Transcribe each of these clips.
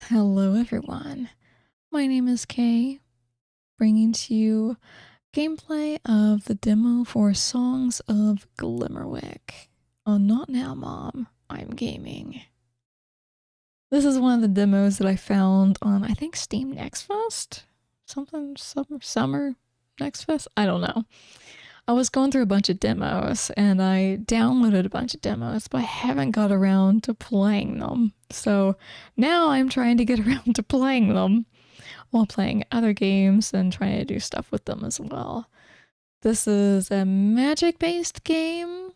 Hello, everyone. My name is Kay, bringing to you gameplay of the demo for Songs of Glimmerwick on Not Now, Mom, I'm Gaming. This is one of the demos that I found on, I think, Steam Next Fest? Summer Next Fest? I don't know. I was going through a bunch of demos and I downloaded a bunch of demos, but I haven't got around to playing them. So now I'm trying to get around to playing them while playing other games and trying to do stuff with them as well. This is a magic-based game.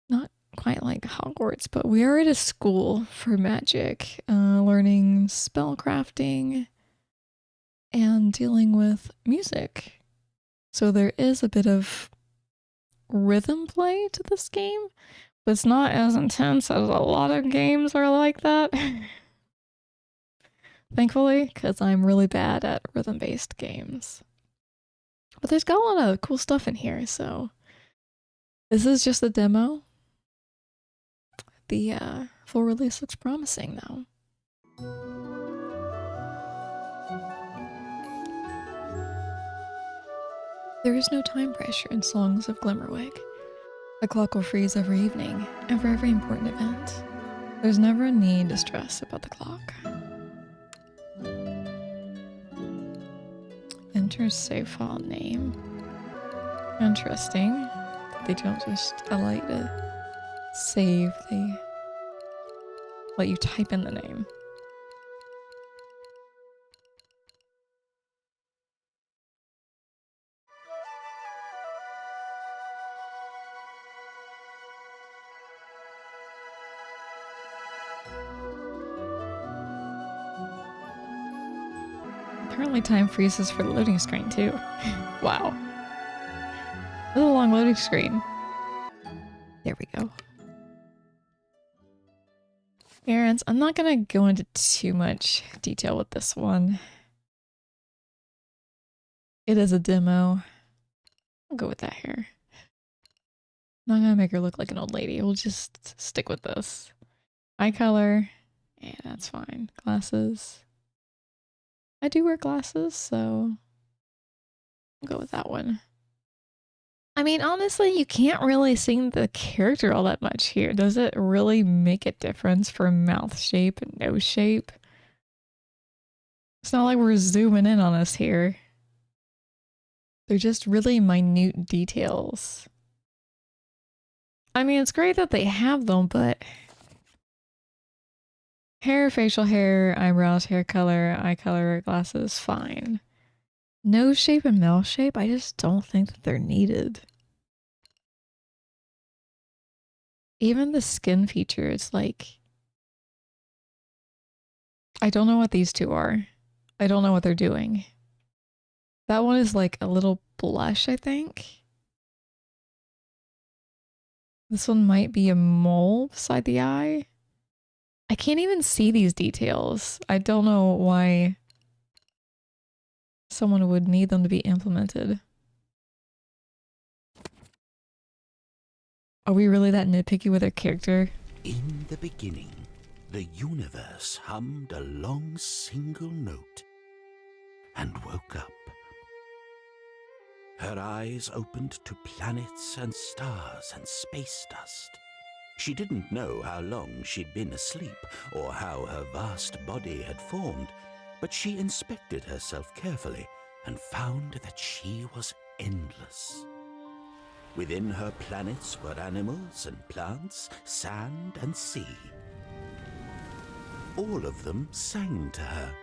Not quite like Hogwarts, but we are at a school for magic, learning spell crafting and dealing with music. So there is a bit of rhythm play to this game, but it's not as intense as a lot of games are like that. Thankfully, because I'm really bad at rhythm-based games. But there's got a lot of cool stuff in here, so this is just a demo. The full release looks promising, though. There is no time pressure in Songs of Glimmerwick. The clock will freeze every evening, and for every important event. There's never a need to stress about the clock. Enter save file name. Interesting. They don't just allow you to save, they let you type in the name. Apparently time freezes for the loading screen too. Wow. That's a long loading screen. There we go. Errands. I'm not gonna go into too much detail with this one. It is a demo. I'll go with that here. I'm not gonna make her look like an old lady. We'll just stick with this. Eye color. Yeah, that's fine. Glasses. I do wear glasses, so I'll go with that one. I mean, honestly, you can't really see the character all that much here. Does it really make a difference for mouth shape and nose shape? It's not like we're zooming in on us here. They're just really minute details. I mean, it's great that they have them, but hair, facial hair, eyebrows, hair color, eye color, glasses, fine. Nose shape and mouth shape, I just don't think that they're needed. Even the skin features, like, I don't know what these two are. I don't know what they're doing. That one is like a little blush, I think. This one might be a mole beside the eye. I can't even see these details. I don't know why someone would need them to be implemented. Are we really that nitpicky with our character? In the beginning, the universe hummed a long single note and woke up. Her eyes opened to planets and stars and space dust. She didn't know how long she'd been asleep or how her vast body had formed, but she inspected herself carefully and found that she was endless. Within her planets were animals and plants, sand and sea. All of them sang to her.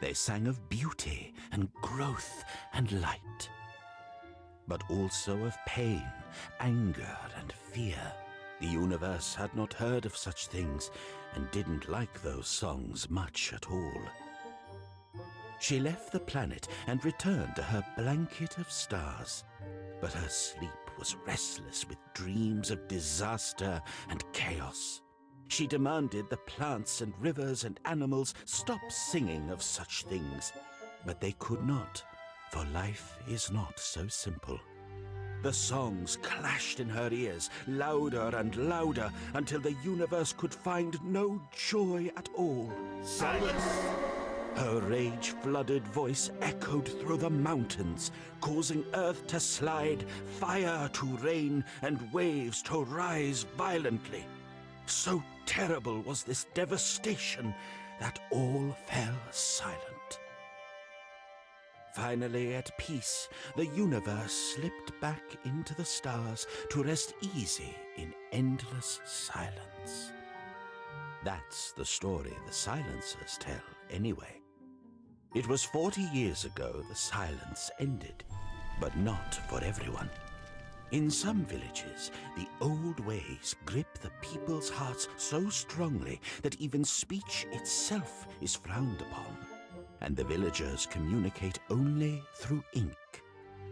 They sang of beauty and growth and light, but also of pain, anger and fear. The universe had not heard of such things and didn't like those songs much at all. She left the planet and returned to her blanket of stars, but her sleep was restless with dreams of disaster and chaos. She demanded the plants and rivers and animals stop singing of such things, but they could not, for life is not so simple. The songs clashed in her ears, louder and louder, until the universe could find no joy at all. Silence! Her rage-flooded voice echoed through the mountains, causing earth to slide, fire to rain, and waves to rise violently. So terrible was this devastation that all fell silent. Finally, at peace, the universe slipped back into the stars to rest easy in endless silence. That's the story the silencers tell, anyway. It was 40 years ago the silence ended, but not for everyone. In some villages, the old ways grip the people's hearts so strongly that even speech itself is frowned upon, and the villagers communicate only through ink.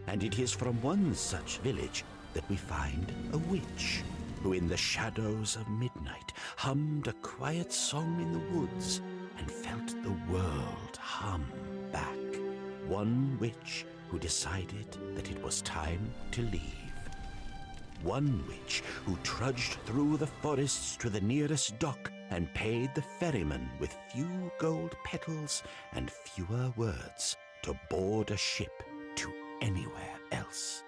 And it is from one such village that we find a witch, who in the shadows of midnight hummed a quiet song in the woods and felt the world hum back. One witch who decided that it was time to leave. One witch who trudged through the forests to the nearest dock and paid the ferryman with few gold petals and fewer words to board a ship to anywhere else.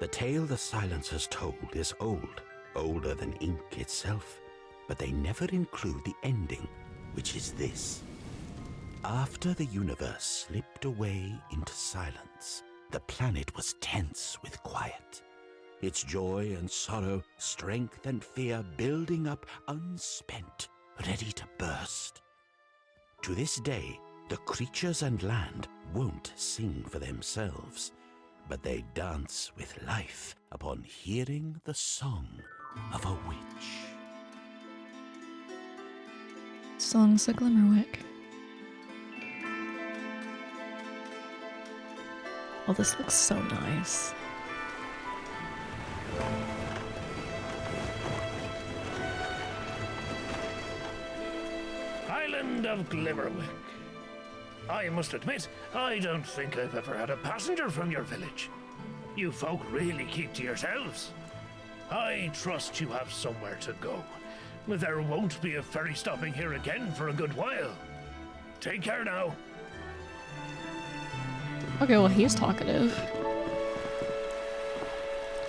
The tale the silencers told is old, older than ink itself, but they never include the ending, which is this. After the universe slipped away into silence, the planet was tense with quiet. Its joy and sorrow, strength and fear building up unspent, ready to burst. To this day, the creatures and land won't sing for themselves, but they dance with life upon hearing the song of a witch. Songs of Glimmerwick. Oh, this looks so nice. Island of Glimmerwick. I must admit, I don't think I've ever had a passenger from your village. You folk really keep to yourselves. I trust you have somewhere to go. There won't be a ferry stopping here again for a good while. Take care now. Okay, well, he's talkative.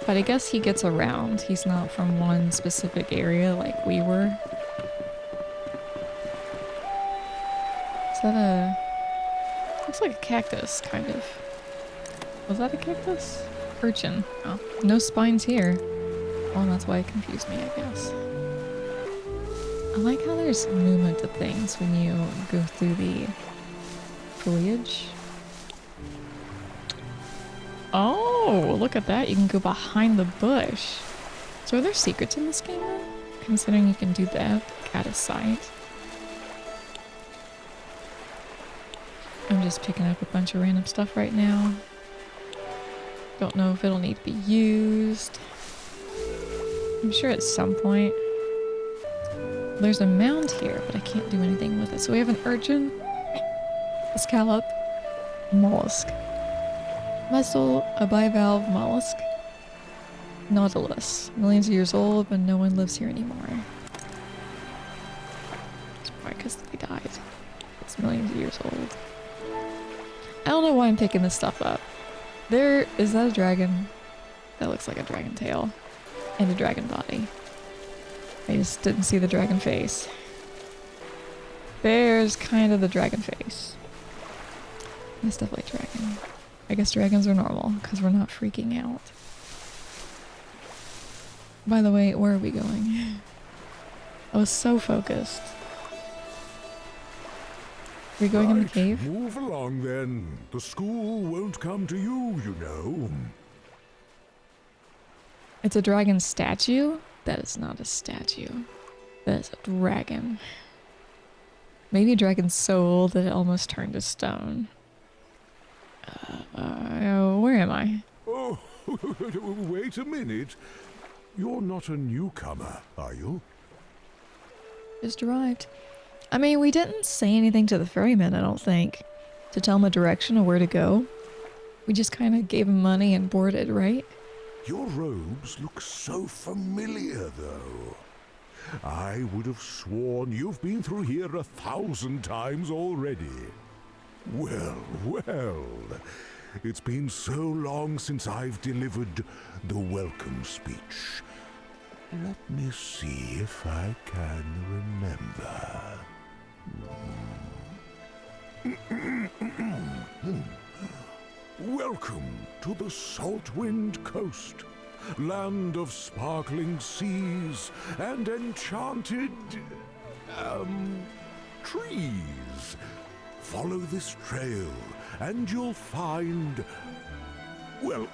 But I guess he gets around. He's not from one specific area like we were. Is that a... Looks like a cactus, kind of. Was that a cactus? Urchin. Oh, no spines here. Well, that's why it confused me, I guess. I like how there's movement to things when you go through the foliage. Oh, look at that. You can go behind the bush. So are there secrets in this game then? Considering you can do that out of sight. I'm just picking up a bunch of random stuff right now. Don't know if it'll need to be used. I'm sure at some point. There's a mound here, but I can't do anything with it. So we have an urchin, a scallop, mollusk, mussel, a bivalve mollusk, nautilus. Millions of years old, but no one lives here anymore. It's probably because they died. It's millions of years old. I don't know why I'm picking this stuff up. Is that a dragon? That looks like a dragon tail. And a dragon body. I just didn't see the dragon face. There's kind of the dragon face. That's definitely dragon. I guess dragons are normal, because we're not freaking out. By the way, where are we going? I was so focused. Are we going in the cave? Move along then. The school won't come to you, you know. It's a dragon statue? That is not a statue. That is a dragon. Maybe a dragon's so old that it almost turned to stone. Where am I? Oh, wait a minute. You're not a newcomer, are you? Just arrived. I mean, we didn't say anything to the ferryman, I don't think, to tell him a direction of where to go. We just kind of gave him money and boarded, right? Your robes look so familiar, though. I would have sworn you've been through here 1,000 times already. Well, well. It's been so long since I've delivered the welcome speech. Let me see if I can remember. Welcome to the Saltwind Coast, land of sparkling seas and enchanted, trees. Follow this trail and you'll find, well,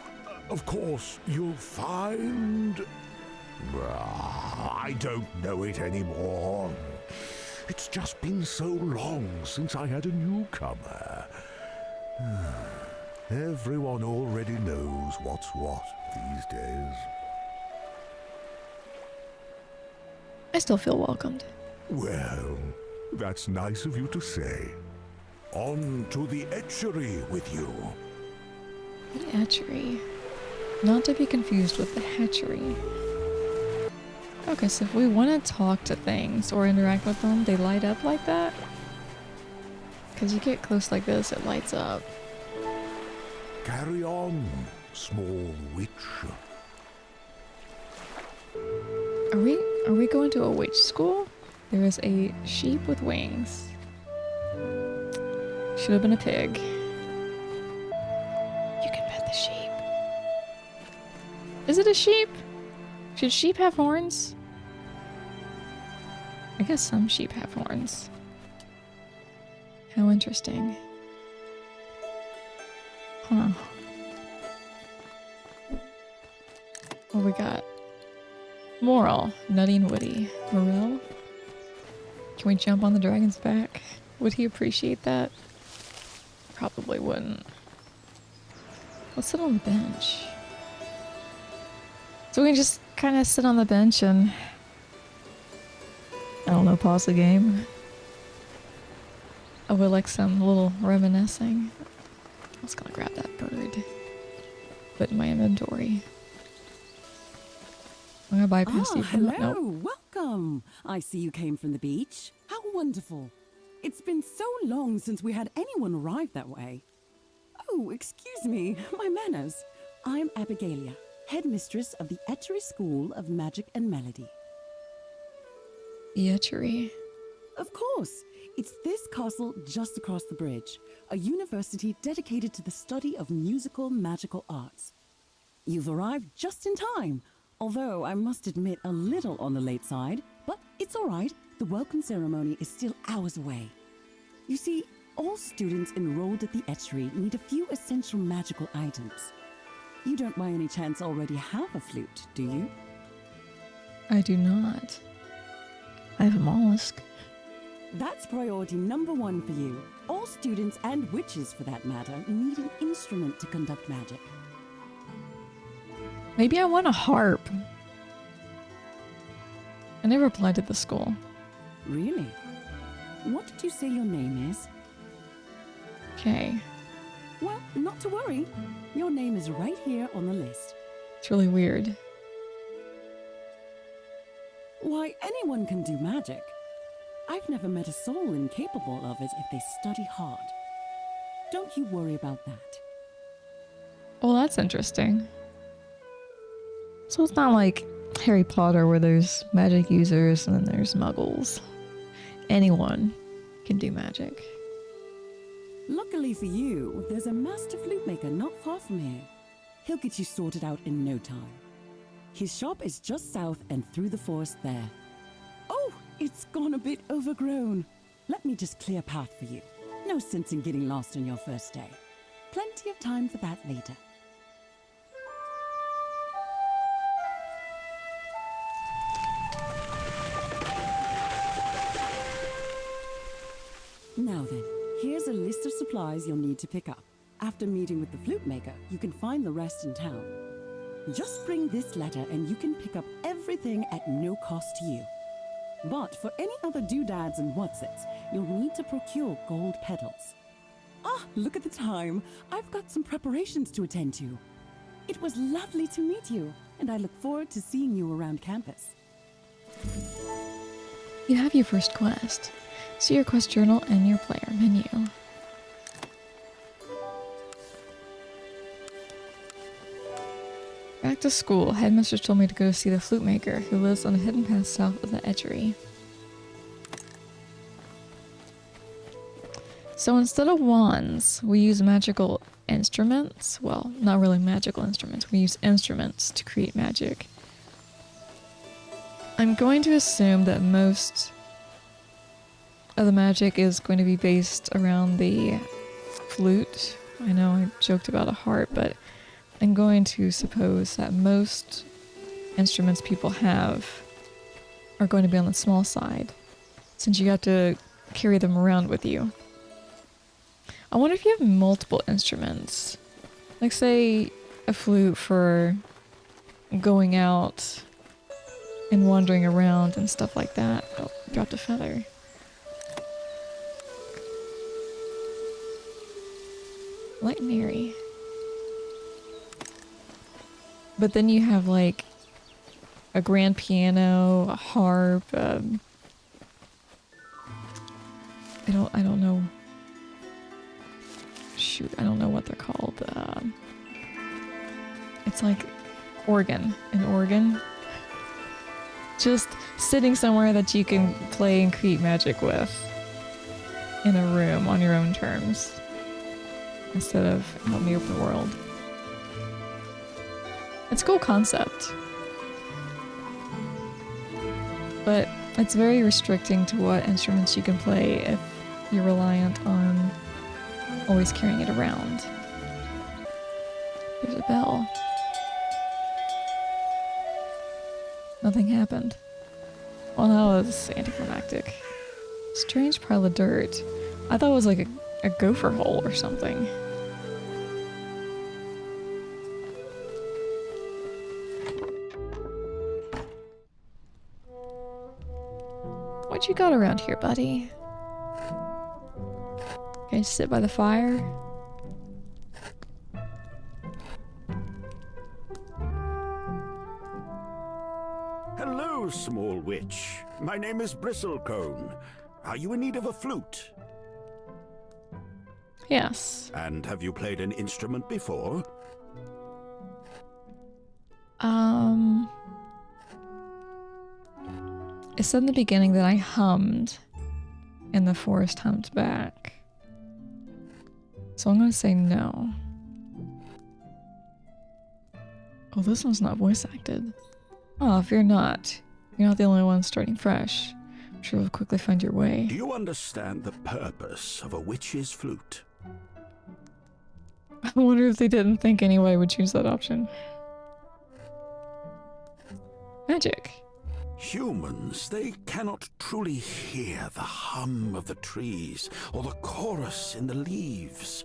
of course, you'll find... I don't know it anymore. It's just been so long since I had a newcomer. Everyone already knows what's what these days. I still feel welcomed. Well, that's nice of you to say. On to the etchery with you. The etchery. Not to be confused with the hatchery. Okay, so if we want to talk to things or interact with them, they light up like that? Because you get close like this, it lights up. Carry on, small witch. Are we going to a witch school? There is a sheep with wings. Should have been a pig. You can pet the sheep. Is it a sheep? Should sheep have horns? I guess some sheep have horns. How interesting. Huh. What we got? Moral. Nutty and Woody. Morel? Can we jump on the dragon's back? Would he appreciate that? Probably wouldn't. Let's sit on the bench. So we can just kind of sit on the bench and... I don't know, pause the game. I would like some little reminiscing. I was gonna grab that bird. Put it in my inventory. I'm gonna bypass you for that. Hello, Nope. welcome. I see you came from the beach. How wonderful. It's been so long since we had anyone arrive that way. Oh, excuse me, my manners. I'm Abigalia, headmistress of the Etchery School of Magic and Melody. The etchery. Of course, it's this castle just across the bridge, a university dedicated to the study of musical magical arts. You've arrived just in time, although I must admit a little on the late side, but it's all right. The welcome ceremony is still hours away. You see, all students enrolled at the Etchery need a few essential magical items. You don't by any chance already have a flute, do you? I do not. I have a mollusk. That's priority number one for you. All students, and witches for that matter, need an instrument to conduct magic. Maybe I want a harp. I never applied at the school. Really? What did you say your name is? Okay. Well, not to worry. Your name is right here on the list. It's really weird. Why, anyone can do magic. I've never met a soul incapable of it if they study hard. Don't you worry about that. Well, that's interesting. So it's not like Harry Potter where there's magic users and then there's muggles. Anyone can do magic. Luckily for you, there's a master flute maker not far from here. He'll get you sorted out in no time. His shop is just south and through the forest there. Oh, it's gone a bit overgrown. Let me just clear a path for you. No sense in getting lost on your first day. Plenty of time for that later. Now then, here's a list of supplies you'll need to pick up. After meeting with the flute maker, you can find the rest in town. Just bring this letter and you can pick up everything at no cost to you. But for any other doodads and whatsits, you'll need to procure gold petals. Ah, look at the time. I've got some preparations to attend to. It was lovely to meet you, and I look forward to seeing you around campus. You have your first quest. See your quest journal and your player menu. Back to school, headmistress told me to go see the flute maker who lives on a hidden path south of the etchery. So instead of wands, we use magical instruments. Well, not really magical instruments. We use instruments to create magic. I'm going to assume that most of the magic is going to be based around the flute. I know I joked about a harp, but I'm going to suppose that most instruments people have are going to be on the small side, since you have to carry them around with you. I wonder if you have multiple instruments. Like, say, a flute for going out and wandering around and stuff like that. Oh, dropped a feather. Light and airy. But then you have, like, a grand piano, a harp, I don't know. Shoot, I don't know what they're called. It's like organ, an organ. Just sitting somewhere that you can play and create magic with in a room on your own terms instead of out in the open world. It's a cool concept, but it's very restricting to what instruments you can play if you're reliant on always carrying it around. There's a bell. Nothing happened. Well, that was anticlimactic. Strange pile of dirt. I thought it was like a gopher hole or something. What you got around here, buddy? Can you sit by the fire? Hello, small witch. My name is Bristlecone. Are you in need of a flute? Yes. And have you played an instrument before? It said in the beginning that I hummed and the forest hummed back. So I'm gonna say no. Oh, this one's not voice acted. Oh, if you're not the only one starting fresh. I'm sure you'll quickly find your way. Do you understand the purpose of a witch's flute? I wonder if they didn't think anybody would choose that option. Magic. Humans, they cannot truly hear the hum of the trees or the chorus in the leaves.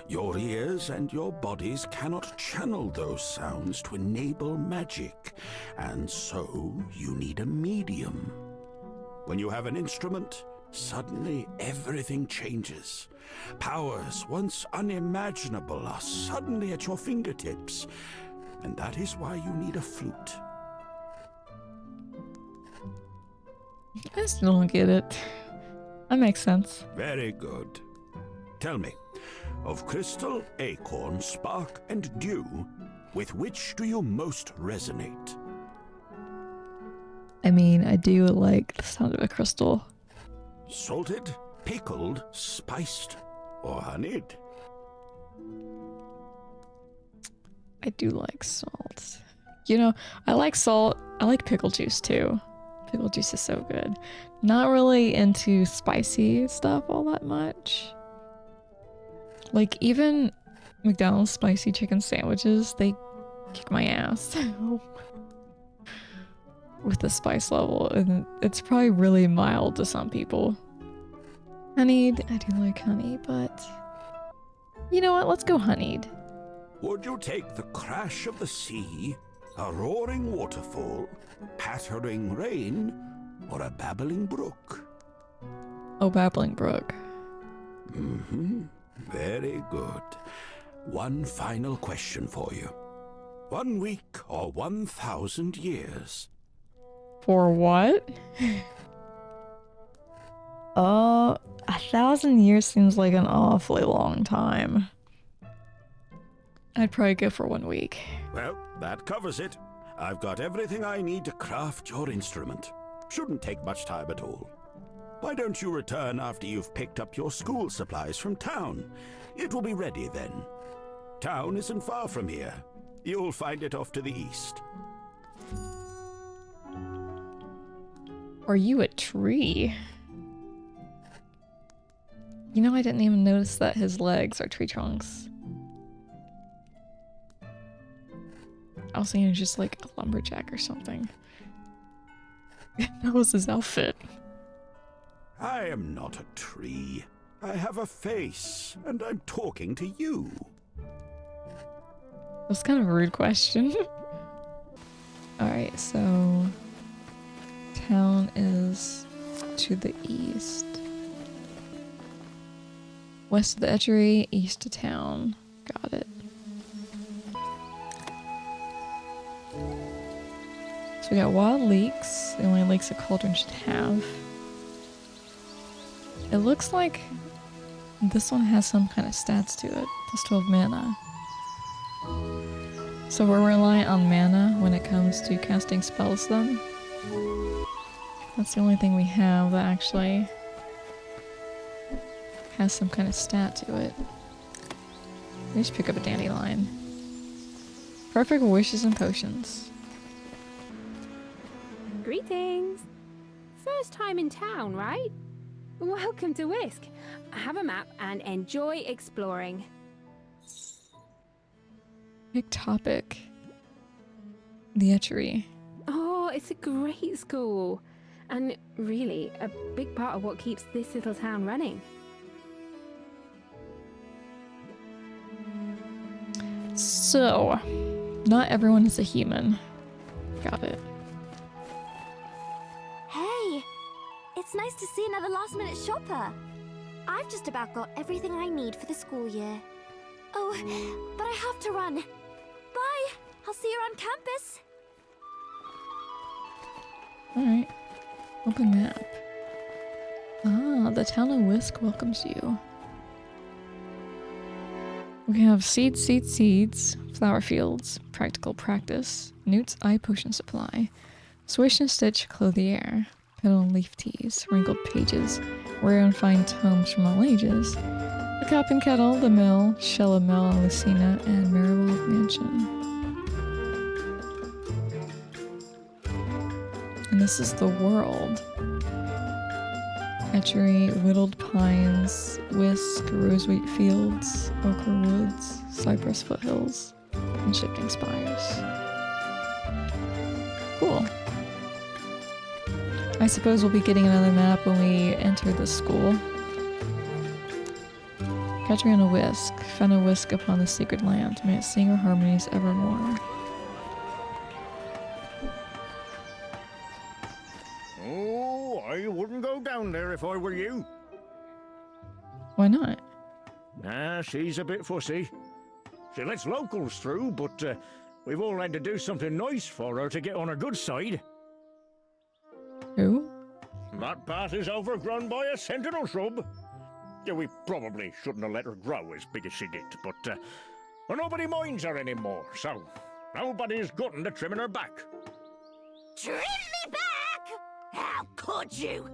Your ears and your bodies cannot channel those sounds to enable magic, and so you need a medium. When you have an instrument, suddenly everything changes. Powers once unimaginable are suddenly at your fingertips, and that is why you need a flute. I still don't get it. That makes sense. Very good. Tell me, of crystal, acorn, spark, and dew, with which do you most resonate? I mean, I do like the sound of a crystal. Salted, pickled, spiced, or honeyed? I do like salt. You know, I like salt. I like pickle juice too. Pickle juice is so good. Not really into spicy stuff all that much. Like, even McDonald's spicy chicken sandwiches, they kick my ass with the spice level, and it's probably really mild to some people. Honeyed, I do like honey, but you know what? Let's go honeyed. Would you take the crash of the sea, a roaring waterfall, pattering rain, or a babbling brook? Oh, babbling brook. Mm-hmm. Very good. One final question for you. 1 week or 1,000 years. For what? 1,000 years seems like an awfully long time. I'd probably go for 1 week. Well, that covers it. I've got everything I need to craft your instrument. Shouldn't take much time at all. Why don't you return after you've picked up your school supplies from town? It will be ready then. Town isn't far from here. You'll find it off to the east. Are you a tree? You know, I didn't even notice that his legs are tree trunks. I was thinking just like a lumberjack or something. That was his outfit. I am not a tree. I have a face, and I'm talking to you. That's kind of a rude question. Alright, so town is to the east. West of the Etchery, east of town. Got it. So we got wild leeks, the only leeks a cauldron should have. It looks like this one has some kind of stats to it. Plus 12 mana. So we're reliant on mana when it comes to casting spells then. That's the only thing we have that actually has some kind of stat to it. We just pick up a dandelion. Perfect wishes and potions. Greetings! First time in town, right? Welcome to Whisk. Have a map and enjoy exploring. Big topic. The Etchery. Oh, it's a great school. And really, a big part of what keeps this little town running. So, not everyone is a human. Got it. Hey, it's nice to see another last-minute shopper. I've just about got everything I need for the school year. Oh, but I have to run. Bye. I'll see you around campus. Alright. Open map. Ah, the town of Whisk welcomes you. We have seeds, seeds, seeds, flower fields, practical practice, Newt's eye potion supply, swish and stitch clothier, petal and leaf teas, wrinkled pages, rare and fine tomes from all ages, the cup and kettle, the mill, shell of mill and Lucina, and Merriwald Mansion. And this is the world. Etchery, whittled pines, whisk, rosewheat fields, ochre woods, cypress foothills, and shifting spires. Cool. I suppose we'll be getting another map when we enter the school. Catch me on a whisk. Find a whisk upon the secret land. May it sing her harmonies evermore. Oh, I wouldn't go down there if I were you. Why not? Nah, she's a bit fussy. She lets locals through, but we've all had to do something nice for her to get on her good side. Who? That path is overgrown by a sentinel shrub. Yeah, we probably shouldn't have let her grow as big as she did, but nobody minds her anymore, so nobody's gotten to trimming her back. Trim me back? How could you?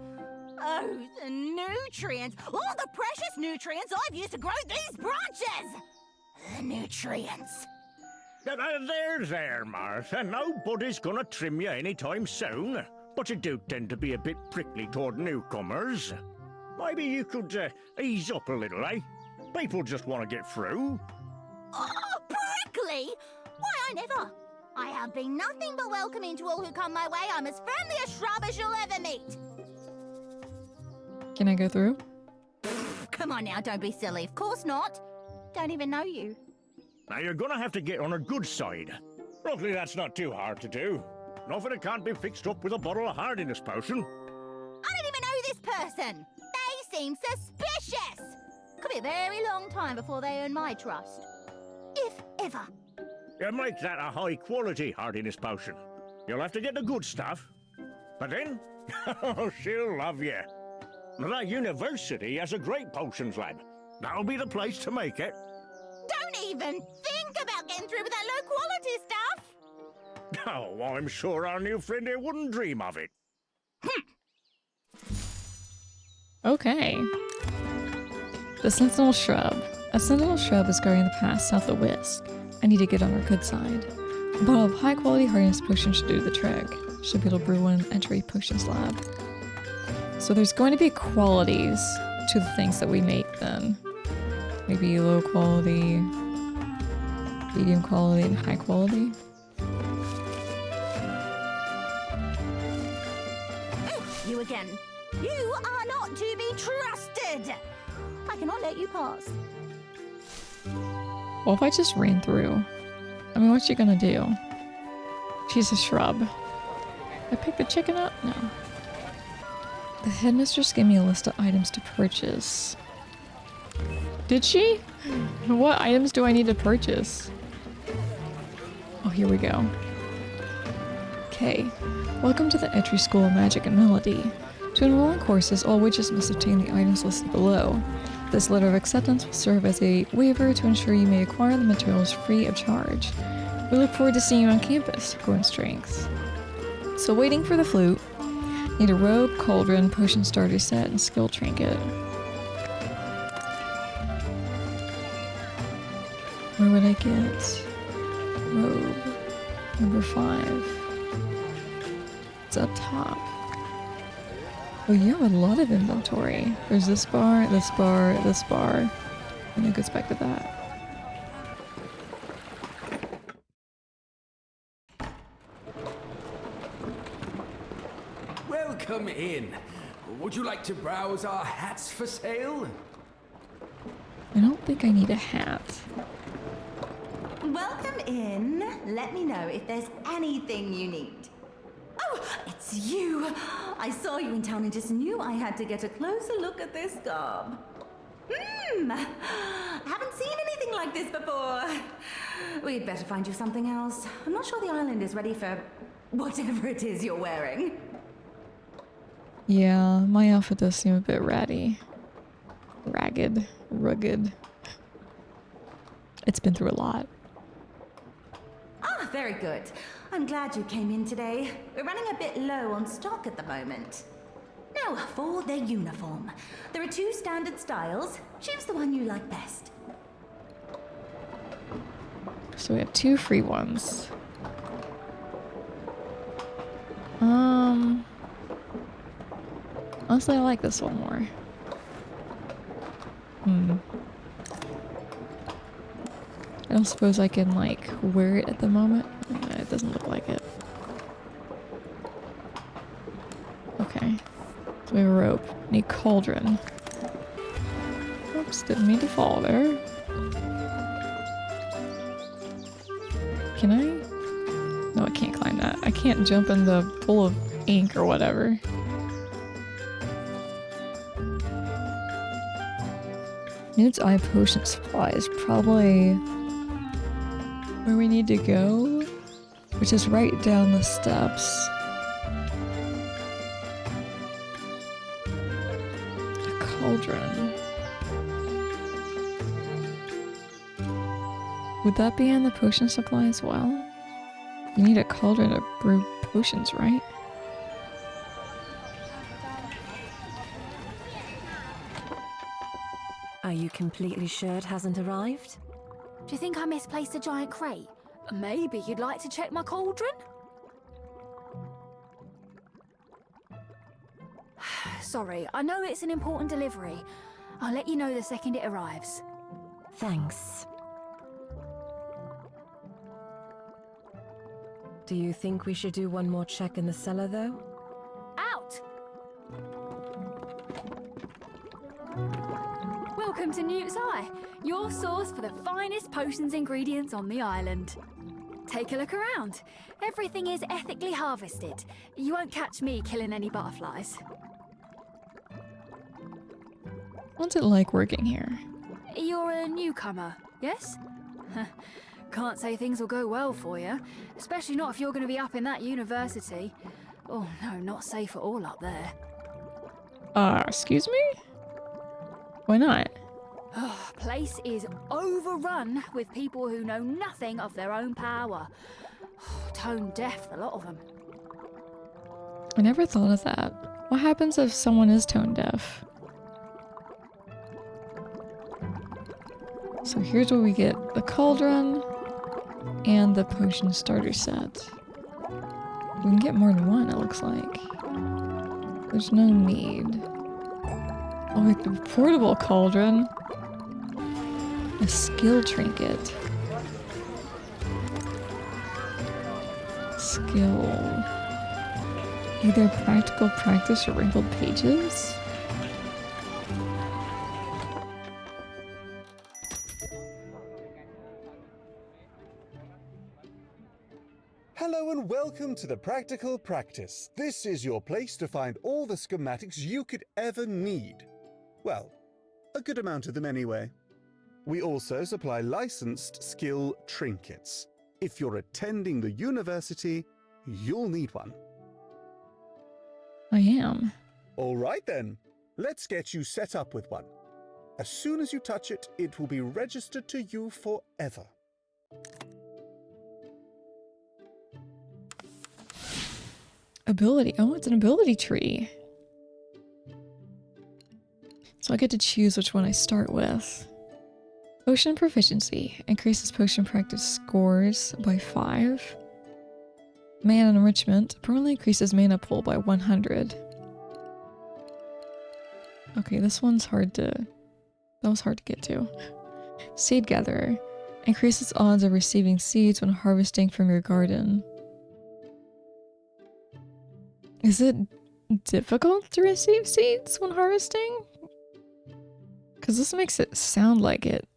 Oh, the nutrients. All the precious nutrients I've used to grow these branches. The nutrients. There, Martha. Nobody's gonna trim you anytime soon. But you do tend to be a bit prickly toward newcomers. Maybe you could ease up a little, eh? People just want to get through. Oh, prickly? Why, I never. I have been nothing but welcoming to all who come my way. I'm as friendly a shrub as you'll ever meet. Can I go through? Come on now, don't be silly. Of course not. Don't even know you. Now you're gonna have to get on her good side. Luckily, that's not too hard to do. Nothing that can't be fixed up with a bottle of hardiness potion. I don't even know this person. They seem suspicious. Could be a very long time before they earn my trust. If ever. You make that a high-quality hardiness potion. You'll have to get the good stuff. But then, oh, she'll love you. That university has a great potions lab. That'll be the place to make it. Don't even think about getting through with that low-quality stuff! Oh, I'm sure our new friend here wouldn't dream of it. Okay. The Sentinel Shrub. A Sentinel Shrub is guarding the path south of Whisk. I need to get on our good side. A bottle of high-quality hardiness potion should do the trick. Should be able to brew one and enter a potions lab. So there's going to be qualities to the things that we make then. Maybe low quality, medium quality, and high quality. You again. You are not to be trusted! I cannot let you pass. Well, if I just ran through, I mean, what's she gonna do? She's a shrub. I picked the chicken up? No. The headmistress gave me a list of items to purchase. Did she? What items do I need to purchase? Oh, here we go. Okay. Welcome to the Entry School of Magic and Melody. To enroll in courses, all witches must obtain the items listed below. This letter of acceptance will serve as a waiver to ensure you may acquire the materials free of charge. We look forward to seeing you on campus. Grow in strength. So waiting for the flute. Need a robe, cauldron, potion starter set, and skill trinket. Where would I get robe? Number 5. It's up top. Oh, you have a lot of inventory. There's this bar, this bar, this bar. And it goes back to that. Welcome in. Would you like to browse our hats for sale? I don't think I need a hat. Welcome in. Let me know if there's anything you need. Oh, it's you. I saw you in town and just knew I had to get a closer look at this garb. Haven't seen anything like this before. We'd better find you something else. I'm not sure the island is ready for whatever it is you're wearing. Yeah, my outfit does seem a bit ratty. Ragged. Rugged. It's been through a lot. Ah, very good. I'm glad you came in today. We're running a bit low on stock at the moment. Now, for the uniform. There are 2 standard styles. Choose the one you like best. So we have 2 free ones. Honestly, I like this one more. I don't suppose I can, like, wear it at the moment. It doesn't look like it. Okay. So we have a rope. Need cauldron. Oops, didn't mean to fall there. Can I? No, I can't climb that. I can't jump in the pool of ink or whatever. Nude's Eye Potion Supply is probably where we need to go, which is right down the steps. A cauldron. Would that be in the potion supply as well? You need a cauldron to brew potions, right? Are you completely sure it hasn't arrived? Do you think I misplaced a giant crate? Maybe you'd like to check my cauldron? Sorry, I know it's an important delivery. I'll let you know the second it arrives. Thanks. Do you think we should do one more check in the cellar, though? Out! Welcome to Newt's Eye, your source for the finest potions ingredients on the island. Take a look around. Everything is ethically harvested. You won't catch me killing any butterflies. What's it like working here? You're a newcomer, yes? Can't say things will go well for you, especially not if you're going to be up in that university. Oh no, not safe at all up there. Excuse me? Why not? Place is overrun with people who know nothing of their own power. Tone deaf, a lot of them. I never thought of that. What happens if someone is tone deaf? So here's where we get the cauldron and the potion starter set. We can get more than one, it looks like. There's no need. Oh, like the portable cauldron. A skill trinket. Skill. Either practical practice or wrinkled pages? Hello and welcome to the Practical Practice. This is your place to find all the schematics you could ever need. Well, a good amount of them anyway. We also supply licensed skill trinkets. If you're attending the university, you'll need one. I am. All right then, let's get you set up with one. As soon as you touch it, it will be registered to you forever. Ability. Oh, it's an ability tree. So I get to choose which one I start with. Potion proficiency. Increases potion practice scores by 5. Mana enrichment. Permanently increases mana pool by 100. Okay, this one's hard to... That was hard to get to. Seed gatherer. Increases odds of receiving seeds when harvesting from your garden. Is it difficult to receive seeds when harvesting? Because this makes it sound like it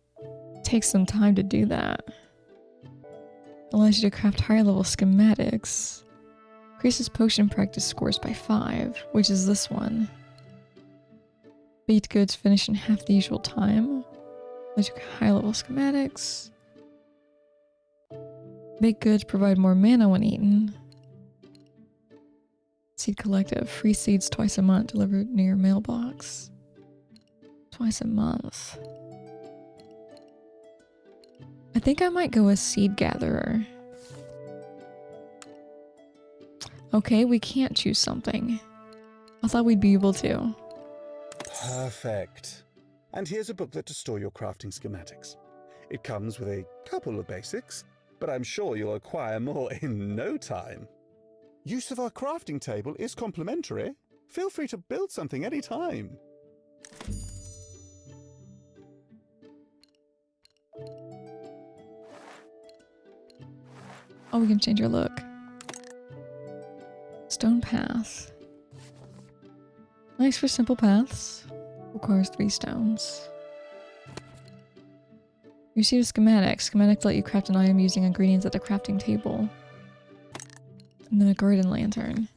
takes some time to do that. Allows you to craft higher level schematics. Increases potion practice scores by 5, which is this one. Baked goods finish in half the usual time. Allows you high level schematics. Baked goods provide more mana when eaten. Seed collective. Free seeds twice a month delivered near your mailbox. Twice a month. I think I might go with seed gatherer. Okay, we can't choose something. I thought we'd be able to. Perfect. And here's a booklet to store your crafting schematics. It comes with a couple of basics, but I'm sure you'll acquire more in no time. Use of our crafting table is complimentary. Feel free to build something anytime. Oh, we can change our look. Stone path. Nice for simple paths. Requires 3 stones. You receive a schematic. Schematics let you craft an item using ingredients at the crafting table. And then a garden lantern.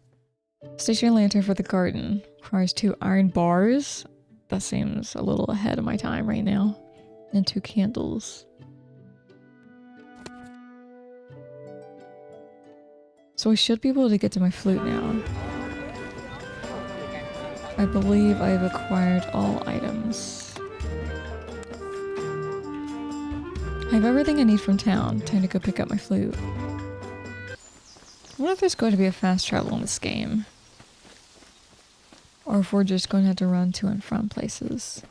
Stationary lantern for the garden. Requires 2 iron bars. That seems a little ahead of my time right now. And 2 candles. So I should be able to get to my flute now. I believe I've acquired all items. I have everything I need from town. Time to go pick up my flute. I wonder if there's going to be a fast travel in this game. Or if we're just going to have to run to and from places.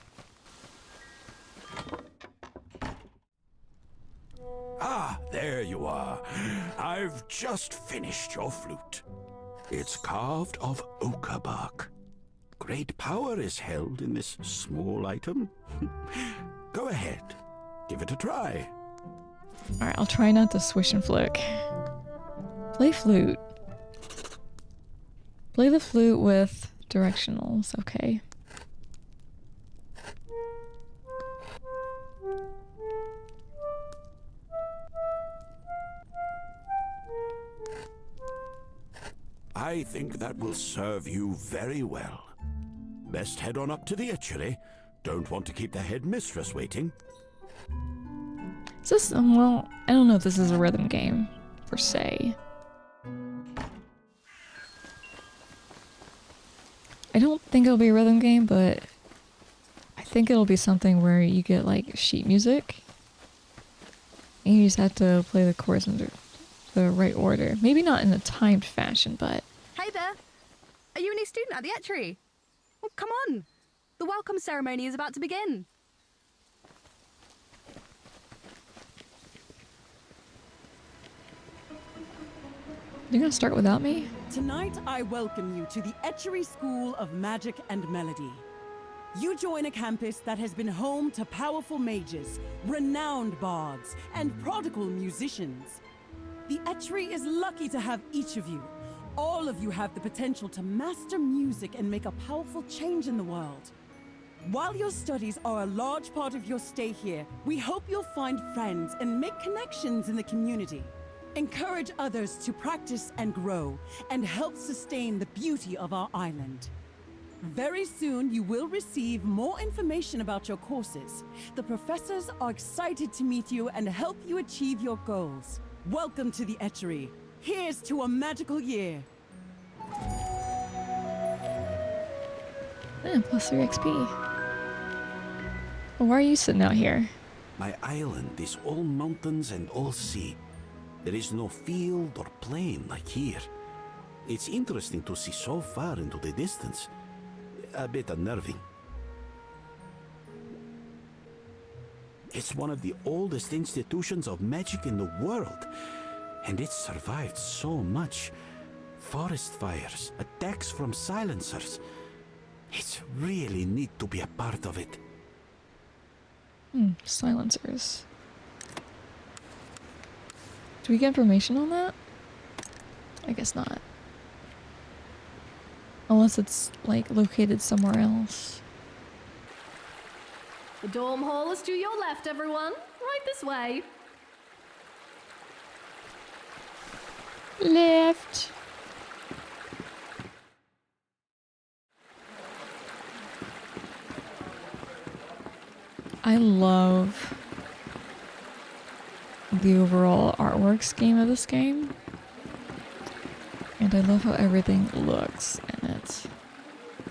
Ah, there you are. I've just finished your flute. It's carved of ochre bark. Great power is held in this small item. Go ahead, give it a try. Alright, I'll try not to swish and flick. Play flute. Play the flute with directionals, okay. I think that will serve you very well. Best head on up to the etchery. Don't want to keep the headmistress waiting. Is this, well, I don't know if this is a rhythm game, per se. I don't think it'll be a rhythm game, but I think it'll be something where you get like sheet music and you just have to play the chords in the right order. Maybe not in a timed fashion, but... Hey there! Are you a new student at the Etchery? Well, come on! The welcome ceremony is about to begin. You're gonna start without me? Tonight, I welcome you to the Etchery School of Magic and Melody. You join a campus that has been home to powerful mages, renowned bards, and prodigal musicians. The Etchery is lucky to have each of you. All of you have the potential to master music and make a powerful change in the world. While your studies are a large part of your stay here, we hope you'll find friends and make connections in the community. Encourage others to practice and grow, and help sustain the beauty of our island. Very soon, you will receive more information about your courses. The professors are excited to meet you and help you achieve your goals. Welcome to the Etchery. Here's to a magical year. Plus 3 XP. Well, why are you sitting out here? My island is all mountains and all sea. There is no field or plain like here. It's interesting to see so far into the distance. A bit unnerving. It's one of the oldest institutions of magic in the world, and it's survived so much. Forest fires, attacks from silencers. It's really neat to be a part of it. Silencers. Do we get information on that? I guess not. Unless it's, like, located somewhere else. The dorm hall is to your left, everyone. Right this way. Left. I love the overall artwork scheme of this game. And I love how everything looks in it.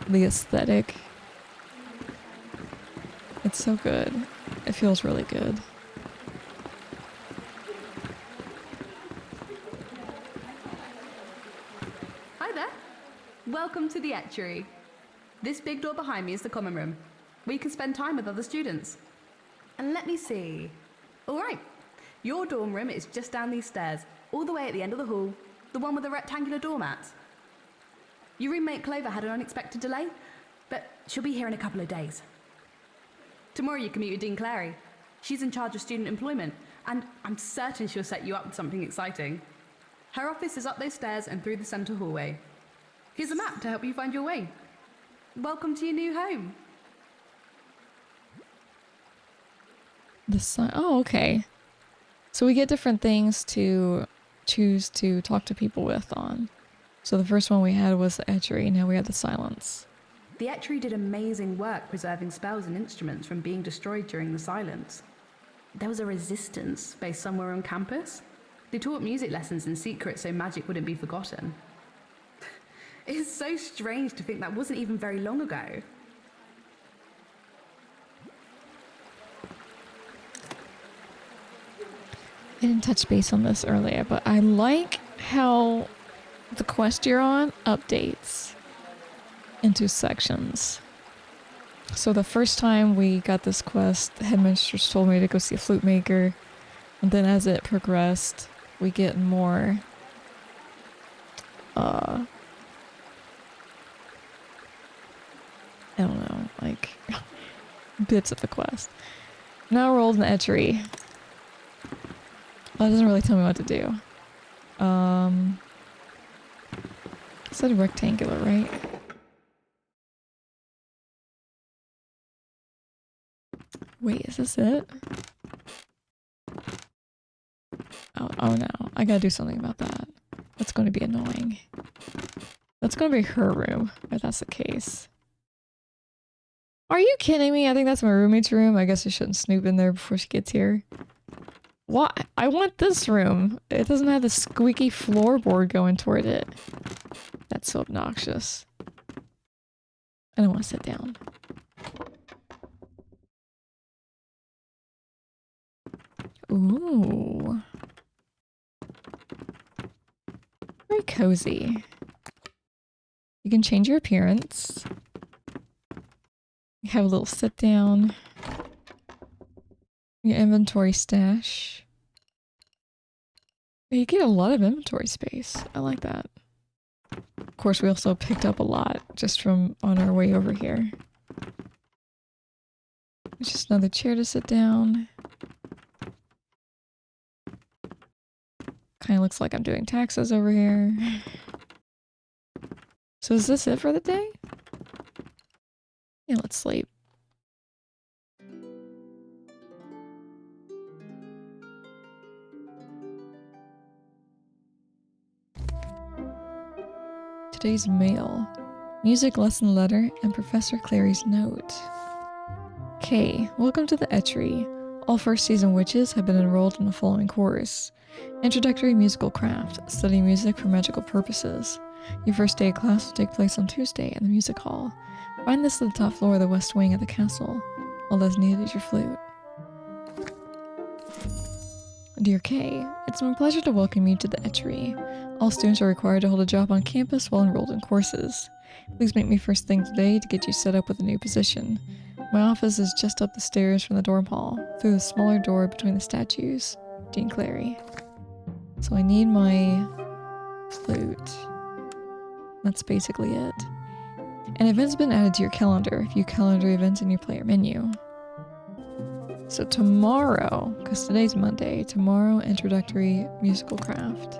The aesthetic. It's so good. It feels really good. Hi there. Welcome to the Etchery. This big door behind me is the common room, where you can spend time with other students. And let me see. All right. Your dorm room is just down these stairs, all the way at the end of the hall, the one with the rectangular doormats. Your roommate Clover had an unexpected delay, but she'll be here in a couple of days. Tomorrow you can meet with Dean Clary. She's in charge of student employment, and I'm certain she'll set you up with something exciting. Her office is up those stairs and through the centre hallway. Here's a map to help you find your way. Welcome to your new home. Oh, okay. So we get different things to choose to talk to people with on. So the first one we had was the Etchery, now we have the Silence. The Etchery did amazing work preserving spells and instruments from being destroyed during the Silence. There was a resistance based somewhere on campus. They taught music lessons in secret so magic wouldn't be forgotten. It's so strange to think that wasn't even very long ago. I didn't touch base on this earlier, but I like how the quest you're on updates into sections. So the first time we got this quest, the headmistress told me to go see a flute maker, and then as it progressed, we get more I don't know, like bits of the quest. Now we're old in the Etchery. Well, it doesn't really tell me what to do. It said rectangular, right? Wait, is this it? Oh no, I gotta do something about that. That's going to be annoying. That's going to be her room, if that's the case. Are you kidding me? I think that's my roommate's room. I guess I shouldn't snoop in there before she gets here. What? I want this room. It doesn't have the squeaky floorboard going toward it. That's so obnoxious. I don't want to sit down. Ooh. Very cozy. You can change your appearance. You have a little sit down. Your inventory stash. You get a lot of inventory space. I like that. Of course, we also picked up a lot just from on our way over here. It's just another chair to sit down. Kind of looks like I'm doing taxes over here. So is this it for the day? Yeah, let's sleep. Today's mail. Music lesson letter and Professor Clary's note. K. Welcome to the Etchery. All first season witches have been enrolled in the following course. Introductory Musical Craft. Study music for magical purposes. Your first day of class will take place on Tuesday in the music hall. Find this at the top floor of the west wing of the castle. All that's needed is your flute. Dear Kay, it's my pleasure to welcome you to the Etchery. All students are required to hold a job on campus while enrolled in courses. Please meet me first thing today to get you set up with a new position. My office is just up the stairs from the dorm hall, through the smaller door between the statues. Dean Clary. So I need my flute. That's basically it. An event's been added to your calendar. View calendar events in your player menu. So tomorrow, because today's Monday, tomorrow, introductory musical craft.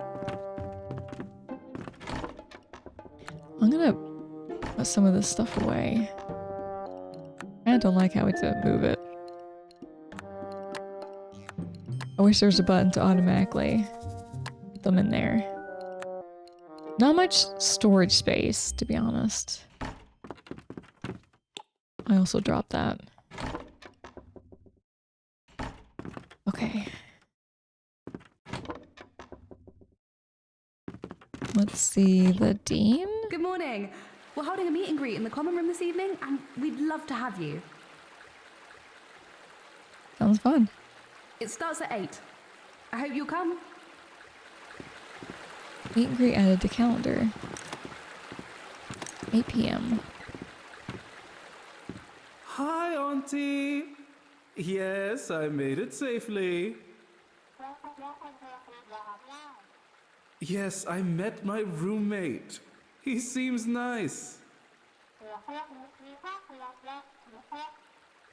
I'm gonna put some of this stuff away. I don't like how we didn't move it. I wish there was a button to automatically put them in there. Not much storage space, to be honest. I also dropped that. Okay. Let's see, the dean? Good morning. We're holding a meet and greet in the common room this evening, and we'd love to have you. Sounds fun. It starts at 8. I hope you'll come. Meet and greet added to calendar. 8 p.m. Hi, Auntie. Yes, I made it safely. Yes, I met my roommate. He seems nice.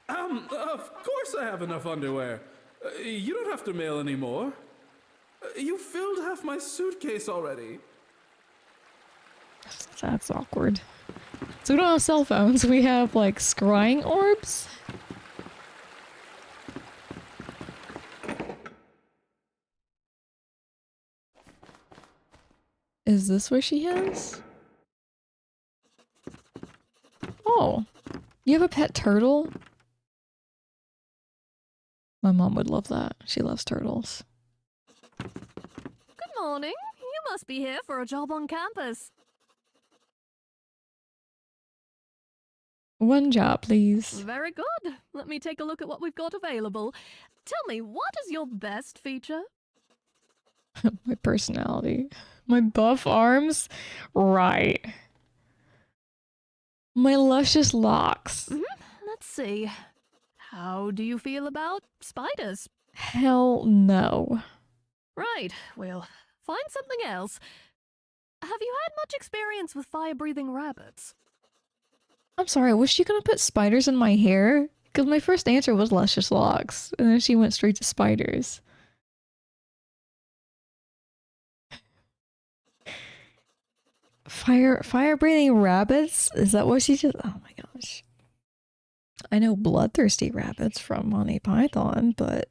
Of course I have enough underwear. You don't have to mail anymore. You filled half my suitcase already. That's awkward. So we don't have cell phones, we have like scrying orbs. Is this where she is? Oh, you have a pet turtle? My mom would love that. She loves turtles. Good morning. You must be here for a job on campus. One job, please. Very good. Let me take a look at what we've got available. Tell me, what is your best feature? My personality. My buff arms? Right. My luscious locks. Let's see. How do you feel about spiders? Hell no. Right, we'll find something else. Have you had much experience with fire-breathing rabbits? I'm sorry, was she gonna put spiders in my hair? Because my first answer was luscious locks, and then she went straight to spiders. Fire-breathing rabbits? Is that what she just... Oh my gosh. I know bloodthirsty rabbits from Monty Python, but...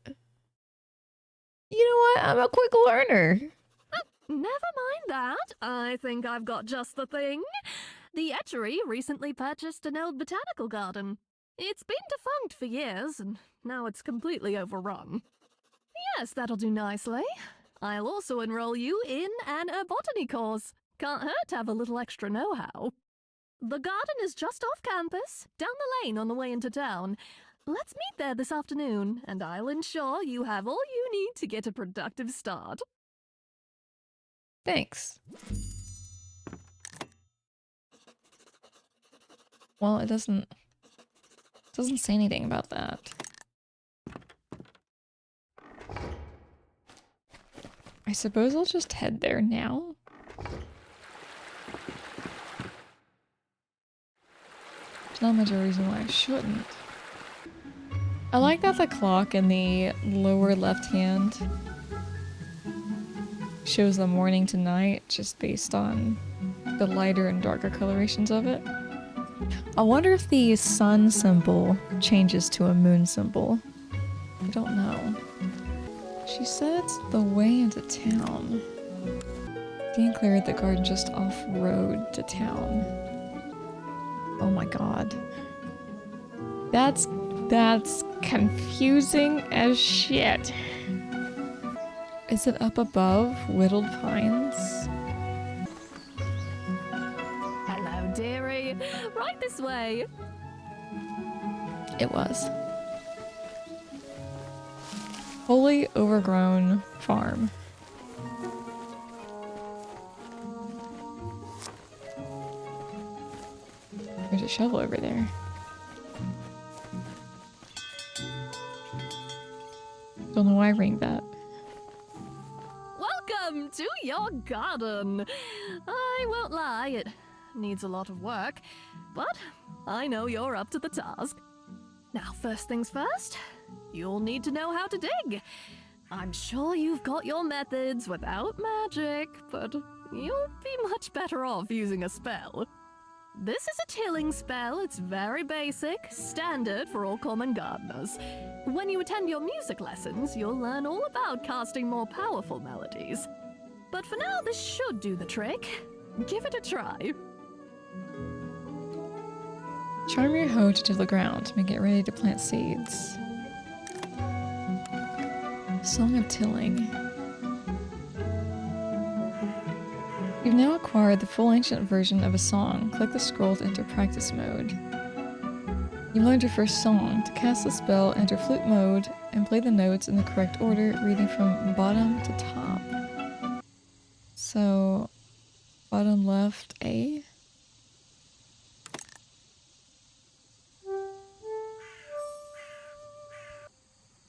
You know what? I'm a quick learner. Never mind that. I think I've got just the thing. The Etchery recently purchased an old botanical garden. It's been defunct for years, and now it's completely overrun. Yes, that'll do nicely. I'll also enroll you in an botany course. Can't hurt to have a little extra know-how. The garden is just off campus, down the lane on the way into town. Let's meet there this afternoon, and I'll ensure you have all you need to get a productive start. Thanks. Well, it doesn't say anything about that. I suppose I'll just head there now. There's not much of a reason why I shouldn't. I like that the clock in the lower left hand shows the morning to night just based on the lighter and darker colorations of it. I wonder if the sun symbol changes to a moon symbol. I don't know. She said it's the way into town. Dean cleared the garden just off-road to town. Oh my god. That's confusing as shit. Is it up above Whittled Pines? Hello, dearie. Right this way. It was. Wholly overgrown farm. There's a shovel over there. Don't know why I rang that. Welcome to your garden. I won't lie, it needs a lot of work, but I know you're up to the task. Now, first things first, you'll need to know how to dig. I'm sure you've got your methods without magic, but you'll be much better off using a spell. This is a tilling spell. It's very basic, standard for all common gardeners. When you attend your music lessons, you'll learn all about casting more powerful melodies. But for now, this should do the trick. Give it a try. Charm your hoe to till the ground. Make it ready to plant seeds. Song of Tilling. You've now acquired the full ancient version of a song. Click the scroll to enter practice mode. You learned your first song. To cast the spell, enter flute mode and play the notes in the correct order, reading from bottom to top. So, bottom left A.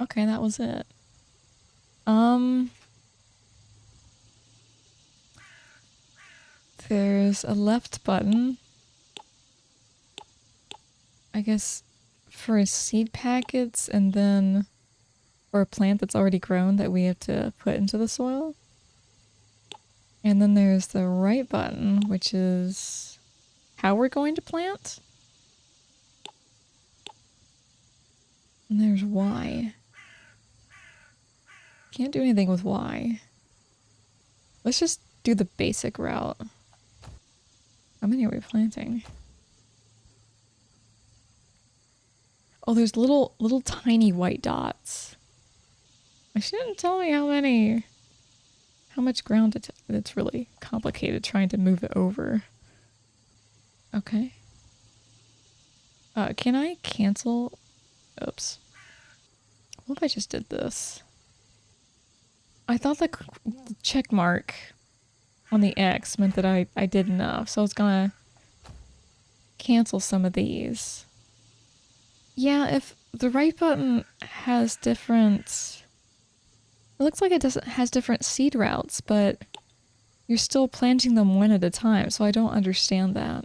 Okay, that was it. There's a left button. I guess for seed packets and then for a plant that's already grown that we have to put into the soil. And then there's the right button, which is how we're going to plant. And there's Y. Can't do anything with Y. Let's just do the basic route. How many are we planting? Oh, there's little tiny white dots. She didn't tell me how much ground it's really complicated trying to move it over. Okay. Can I cancel? Oops. What if I just did this? I thought the check mark on the X meant that I did enough, so I was gonna cancel some of these. Yeah, if the right button has different... It looks like it has different seed routes, but you're still planting them one at a time, so I don't understand that.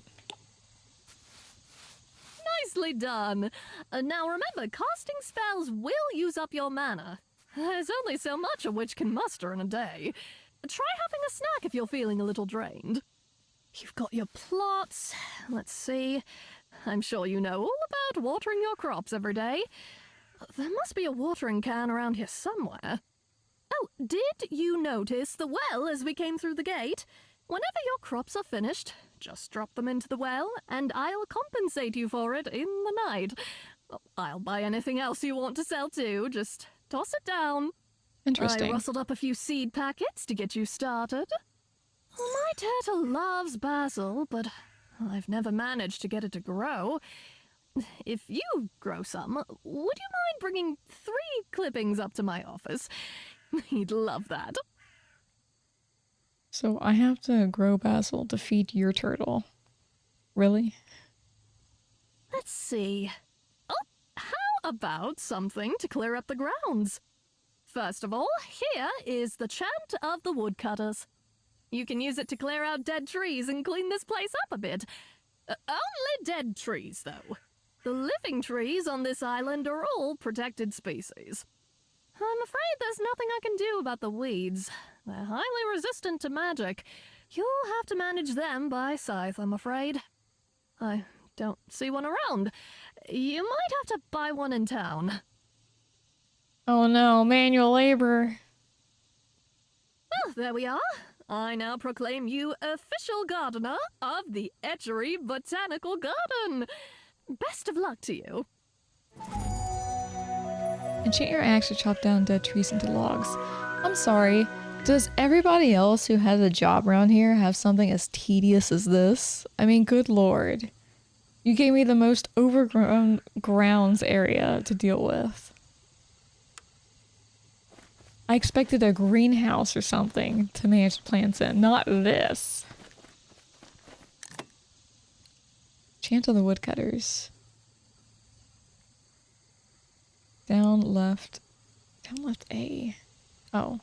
Nicely done. Now remember, casting spells will use up your mana. There's only so much of which can muster in a day. Try having a snack if you're feeling a little drained. You've got your plots. Let's see. I'm sure you know all about watering your crops every day. There must be a watering can around here somewhere. Oh, did you notice the well as we came through the gate? Whenever your crops are finished, just drop them into the well, and I'll compensate you for it in the night. I'll buy anything else you want to sell too, just toss it down. Interesting. I rustled up a few seed packets to get you started. My turtle loves basil, but I've never managed to get it to grow. If you grow some, would you mind bringing 3 clippings up to my office? He'd love that. So I have to grow basil to feed your turtle. Really? Let's see. Oh, how about something to clear up the grounds? First of all, here is the chant of the woodcutters. You can use it to clear out dead trees and clean this place up a bit. Only dead trees, though. The living trees on this island are all protected species. I'm afraid there's nothing I can do about the weeds. They're highly resistant to magic. You'll have to manage them by scythe, I'm afraid. I don't see one around. You might have to buy one in town. Oh no, manual labor. Well, there we are. I now proclaim you official gardener of the Etchery Botanical Garden. Best of luck to you. Enchant your axe to chop down dead trees into logs. I'm sorry, does everybody else who has a job around here have something as tedious as this? I mean, good lord. You gave me the most overgrown grounds area to deal with. I expected a greenhouse or something to manage plants in, not this. Chant of the woodcutters. Down left A. Oh.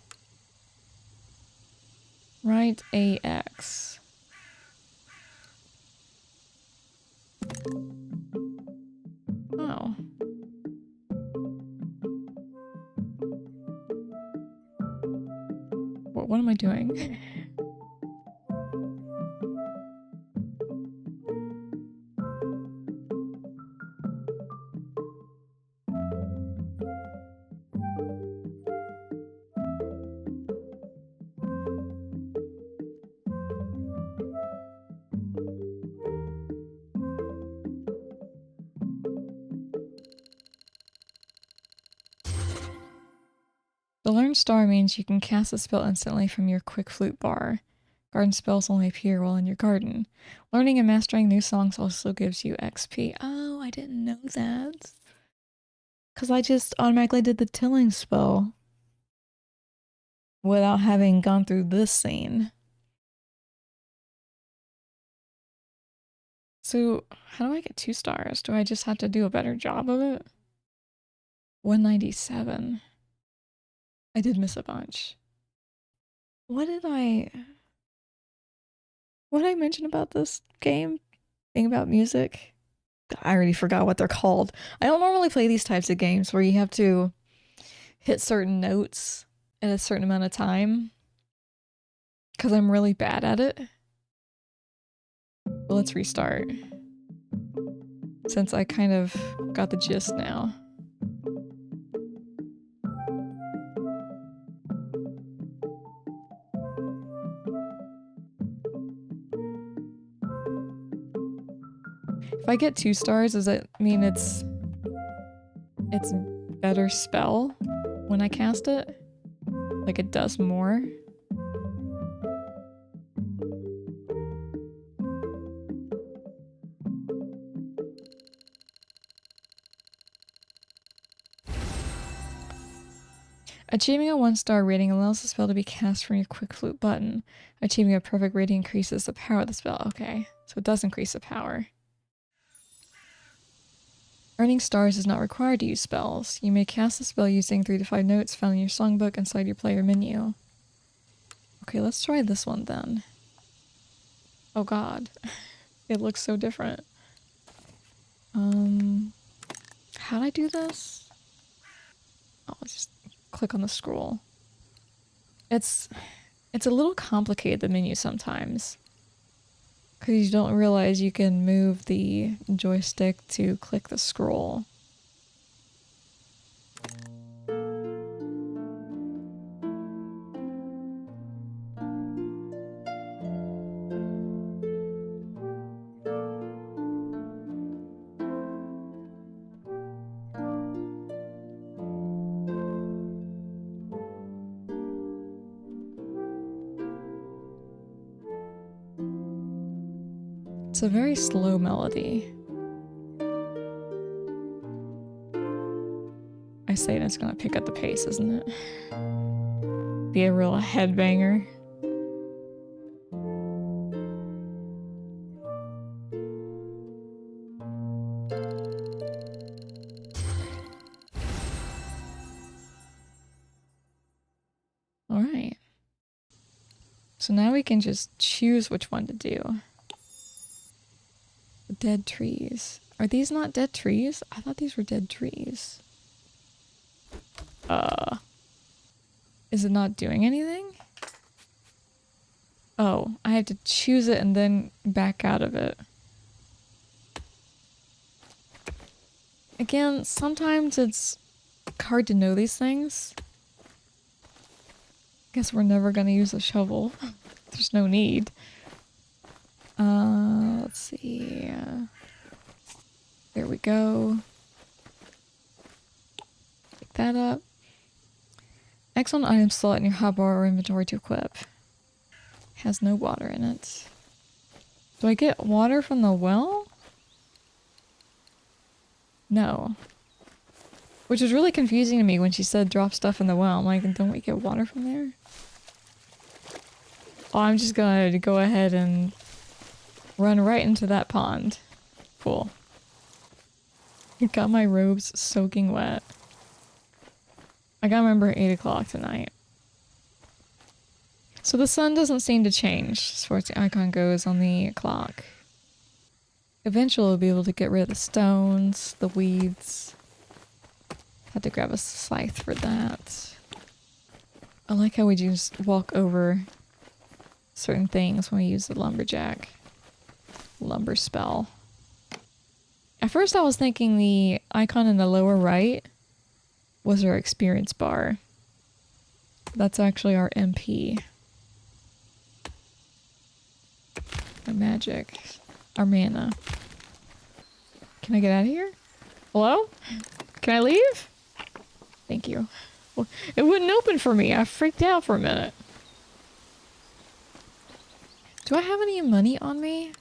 Right AX. Oh. What am I doing? The learn star means you can cast a spell instantly from your quick flute bar. Garden spells only appear while in your garden. Learning and mastering new songs also gives you XP. Oh, I didn't know that. Because I just automatically did the tilling spell without having gone through this scene. So, how do I get 2 stars? Do I just have to do a better job of it? 197. I did miss a bunch. What did I mention about this game? Thing about music? I already forgot what they're called. I don't normally play these types of games where you have to hit certain notes at a certain amount of time because I'm really bad at it. But let's restart since I kind of got the gist now. If I get 2 stars, does that mean it's better spell when I cast it? Like it does more? Achieving a 1-star rating allows the spell to be cast from your quick flute button. Achieving a perfect rating increases the power of the spell. Okay, so it does increase the power. Earning stars is not required to use spells. You may cast a spell using 3 to 5 notes found in your songbook inside your player menu. Okay, let's try this one then. Oh god. It looks so different. How'd I do this? Oh, I'll just click on the scroll. It's a little complicated, the menu sometimes. Because you don't realize you can move the joystick to click the scroll. It's a very slow melody. I say it, it's gonna pick up the pace, isn't it? Be a real headbanger. Alright. So now we can just choose which one to do. The dead trees. Are these not dead trees? I thought these were dead trees. Is it not doing anything? Oh, I have to choose it and then back out of it. Again, sometimes it's hard to know these things. Guess we're never gonna use a shovel. There's no need. Let's see. There we go. Pick that up. X on item slot in your hotbar or inventory to equip. Has no water in it. Do I get water from the well? No. Which was really confusing to me when she said drop stuff in the well. I'm like, don't we get water from there? Oh, I'm just gonna go ahead and run right into that pond. Cool. Got my robes soaking wet. I gotta remember 8 o'clock tonight. So the sun doesn't seem to change as far as the icon goes on the clock. Eventually we'll be able to get rid of the stones, the weeds. Had to grab a scythe for that. I like how we just walk over certain things when we use the lumberjack lumber spell. At first I was thinking the icon in the lower right was our experience bar. That's actually our MP. Our magic. Our mana. Can I get out of here? Hello? Can I leave? Thank you. Well, it wouldn't open for me. I freaked out for a minute. Do I have any money on me?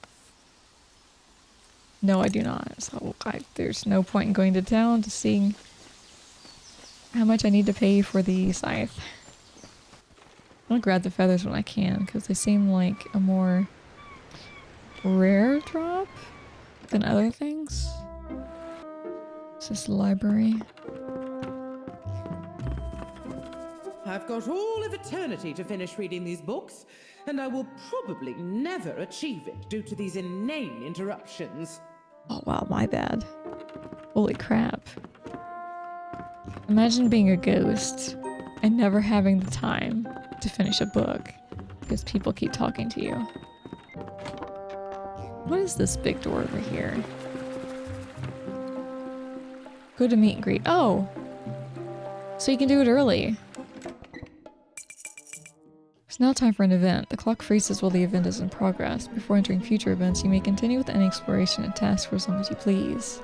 No, I do not. So there's no point in going to town to see how much I need to pay for the scythe. I'll grab the feathers when I can, because they seem like a more rare drop than other things. Is this the library? I've got all of eternity to finish reading these books, and I will probably never achieve it due to these inane interruptions. Oh wow, my bad. Holy crap. Imagine being a ghost and never having the time to finish a book because people keep talking to you. What is this big door over here? Go to meet and greet. Oh! So you can do it early. It's now time for an event. The clock freezes while the event is in progress. Before entering future events, you may continue with any exploration and tasks for as long as you please.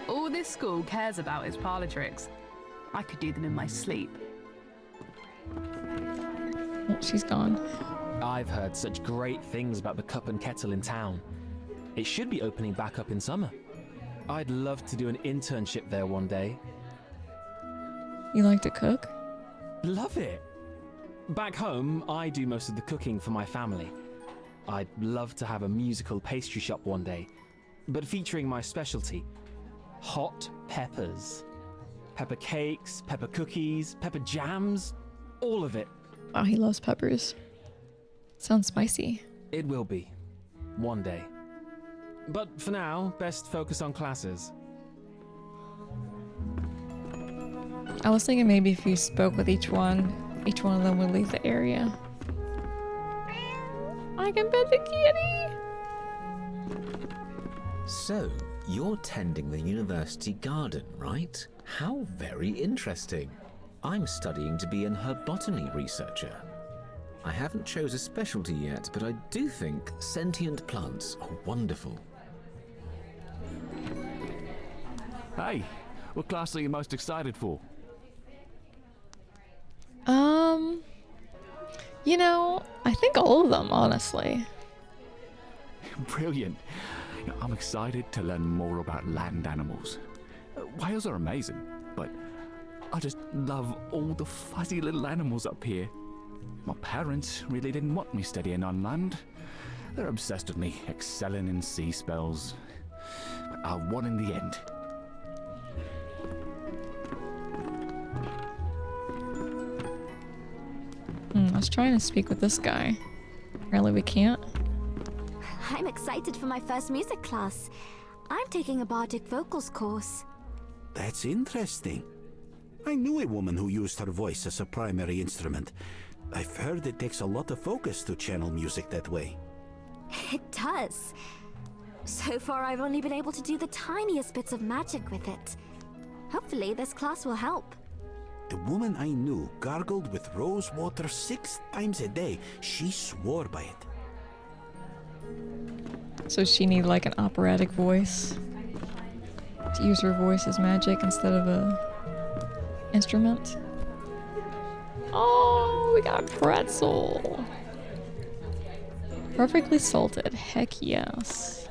All this school cares about is parlor tricks. I could do them in my sleep. Oh, she's gone. I've heard such great things about the Cup and Kettle in town. It should be opening back up in summer. I'd love to do an internship there one day. You like to cook? Love it! Back home, I do most of the cooking for my family. I'd love to have a musical pastry shop one day, but featuring my specialty, hot peppers. Pepper cakes, pepper cookies, pepper jams, all of it. Wow, he loves peppers. Sounds spicy. It will be. One day. But for now, best focus on classes. I was thinking maybe if you spoke with each one of them would leave the area. I can pet the kitty! So, you're tending the university garden, right? How very interesting. I'm studying to be an herbotany researcher. I haven't chose a specialty yet, but I do think sentient plants are wonderful. Hey, what class are you most excited for? You know, I think all of them, honestly. Brilliant. I'm excited to learn more about land animals. Whales are amazing, but I just love all the fuzzy little animals up here. My parents really didn't want me studying on land. They're obsessed with me excelling in sea spells. But I won in the end. I was trying to speak with this guy. Apparently we can't. I'm excited for my first music class. I'm taking a bardic vocals course. That's interesting. I knew a woman who used her voice as a primary instrument. I've heard it takes a lot of focus to channel music that way. It does. So far, I've only been able to do the tiniest bits of magic with it. Hopefully, this class will help. The woman I knew gargled with rose water 6 times a day. She swore by it. So she needed like an operatic voice to use her voice as magic instead of a instrument. Oh, we got a pretzel. Perfectly salted. Heck yes.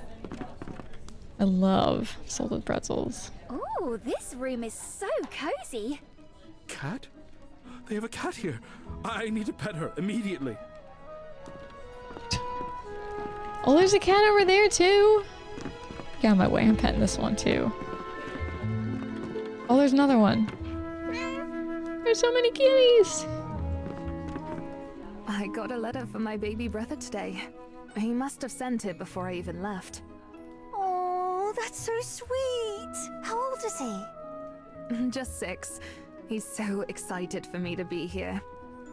I love salted pretzels. Oh, this room is so cozy. Cat? They have a cat here. I need to pet her immediately. Oh, there's a cat over there too. Get out of my way, I'm petting this one too. Oh, there's another one. There's so many kitties. I got a letter from my baby brother today. He must have sent it before I even left. Oh, that's so sweet. How old is he? Just 6. He's so excited for me to be here.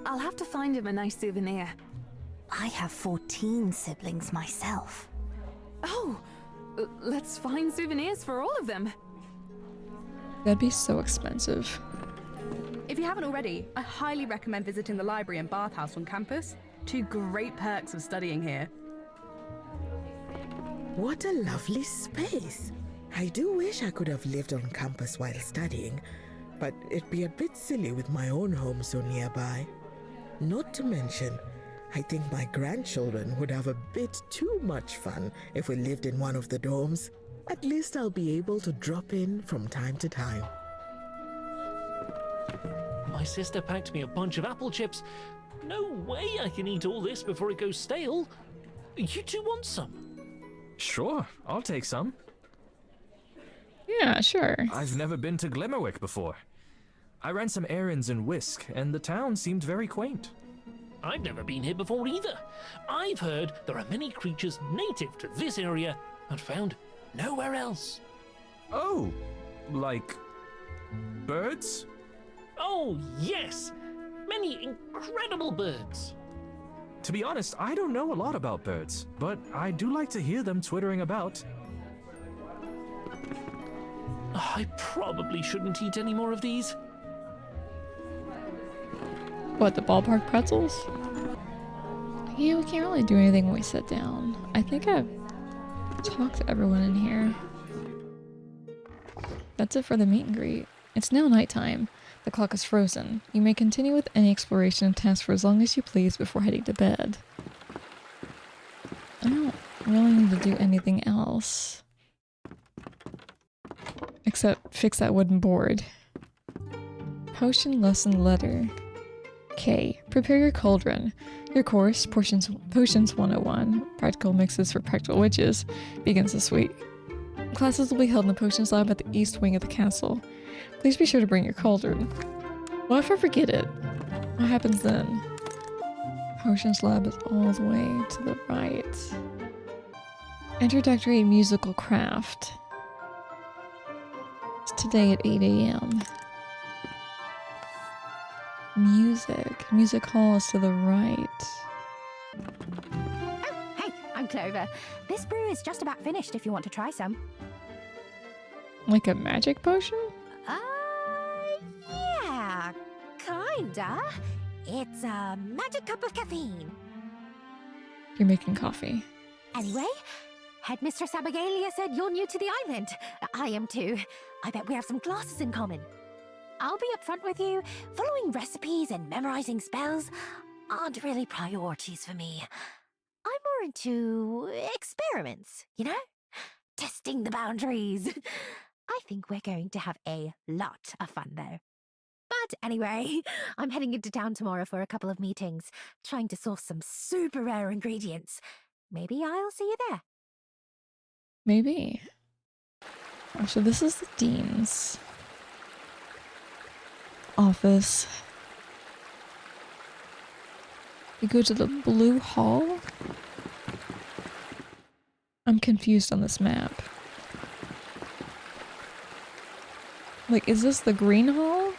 I'll have to find him a nice souvenir. I have 14 siblings myself. Oh, let's find souvenirs for all of them. That'd be so expensive. If you haven't already, I highly recommend visiting the library and bathhouse on campus. 2 great perks of studying here. What a lovely space. I do wish I could have lived on campus while studying, but it'd be a bit silly with my own home so nearby. Not to mention, I think my grandchildren would have a bit too much fun if we lived in one of the dorms. At least I'll be able to drop in from time to time. My sister packed me a bunch of apple chips. No way I can eat all this before it goes stale. You two want some? Sure, I'll take some. Yeah, sure. I've never been to Glimmerwick before. I ran some errands in Whisk, and the town seemed very quaint. I've never been here before either. I've heard there are many creatures native to this area and found nowhere else. Oh, like birds? Oh, yes! Many incredible birds. To be honest, I don't know a lot about birds, but I do like to hear them twittering about. I probably shouldn't eat any more of these. What, the ballpark pretzels? Yeah, we can't really do anything when we sit down. I think I've talked to everyone in here. That's it for the meet and greet. It's now nighttime. The clock is frozen. You may continue with any exploration and tasks for as long as you please before heading to bed. I don't really need to do anything else. Except fix that wooden board. Potion lesson letter. K. Prepare your cauldron. Your course, Potions 101, Practical Mixes for Practical Witches, begins this week. Classes will be held in the Potions Lab at the east wing of the castle. Please be sure to bring your cauldron. What if I forget it? What happens then? Potions Lab is all the way to the right. Introductory Musical Craft. It's today at 8 a.m. Music hall is to the right. Oh, hey, I'm Clover. This brew is just about finished if you want to try some. Like a magic potion? Yeah, kinda. It's a magic cup of caffeine. You're making coffee. Anyway, Headmistress Abigalia said you're new to the island. I am too. I bet we have some classes in common. I'll be upfront with you. Following recipes and memorizing spells, aren't really priorities for me. I'm more into experiments, you know? Testing the boundaries. I think we're going to have a lot of fun, though. But anyway, I'm heading into town tomorrow for a couple of meetings, trying to source some super rare ingredients. Maybe I'll see you there. Maybe. Oh, so this is the dean's office. You go to the blue hall? I'm confused on this map. Like, is this the green hall?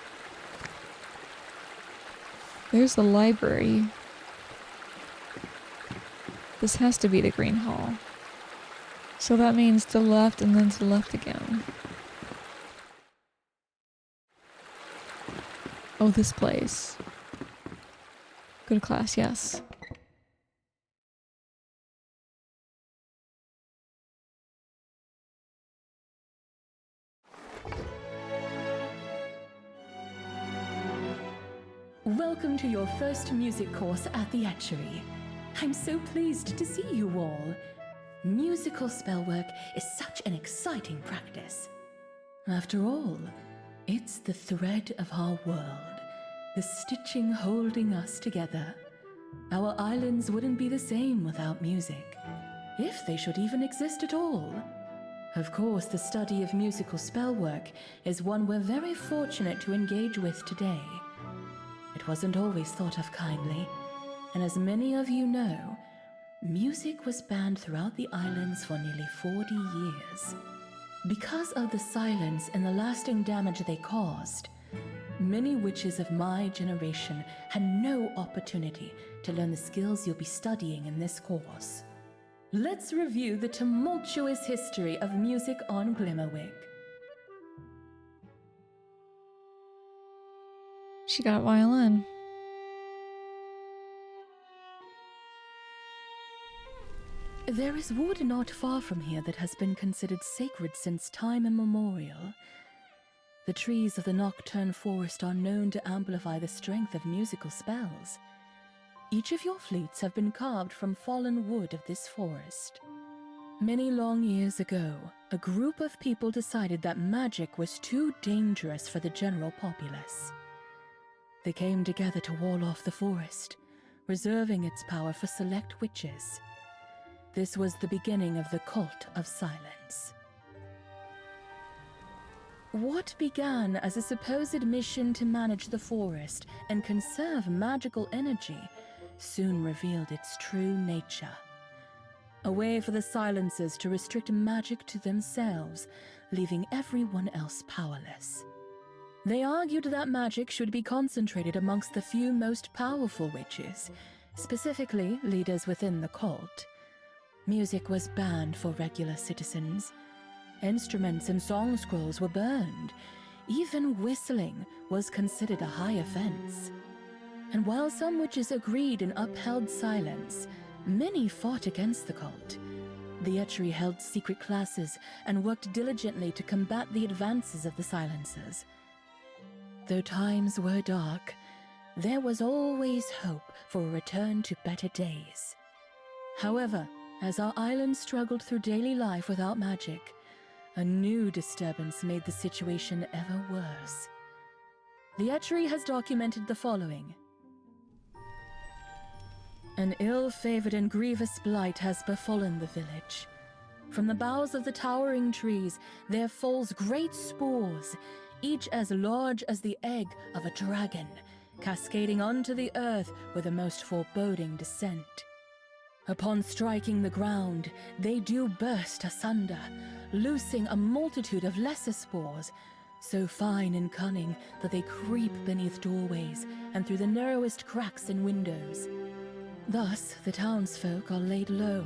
There's the library. This has to be the green hall. So that means to the left and then to the left again. Oh, this place. Go to class, yes. Welcome to your first music course at the Etchery. I'm so pleased to see you all. Musical spellwork is such an exciting practice. After all, it's the thread of our world, the stitching holding us together. Our islands wouldn't be the same without music, if they should even exist at all. Of course, the study of musical spellwork is one we're very fortunate to engage with today. It wasn't always thought of kindly, and as many of you know, music was banned throughout the islands for nearly 40 years. Because of the silence and the lasting damage they caused, many witches of my generation had no opportunity to learn the skills you'll be studying in this course. Let's review the tumultuous history of music on Glimmerwick. She got a violin. There is wood not far from here that has been considered sacred since time immemorial. The trees of the nocturne forest are known to amplify the strength of musical spells. Each of your flutes have been carved from fallen wood of this forest. Many long years ago, a group of people decided that magic was too dangerous for the general populace. They came together to wall off the forest, reserving its power for select witches. This was the beginning of the Cult of Silence. What began as a supposed mission to manage the forest and conserve magical energy soon revealed its true nature. A way for the Silencers to restrict magic to themselves, leaving everyone else powerless. They argued that magic should be concentrated amongst the few most powerful witches, specifically leaders within the cult. Music was banned for regular citizens. Instruments and song scrolls were burned. Even whistling was considered a high offense. And while some witches agreed and upheld silence, many fought against the cult. The Etchery held secret classes and worked diligently to combat the advances of the Silencers. Though times were dark, there was always hope for a return to better days. However, as our island struggled through daily life without magic, a new disturbance made the situation ever worse. The Etchery has documented the following. An ill-favored and grievous blight has befallen the village. From the boughs of the towering trees there falls great spores, each as large as the egg of a dragon, cascading onto the earth with a most foreboding descent. Upon striking the ground, they do burst asunder, loosing a multitude of lesser spores, so fine and cunning that they creep beneath doorways and through the narrowest cracks in windows. Thus, the townsfolk are laid low,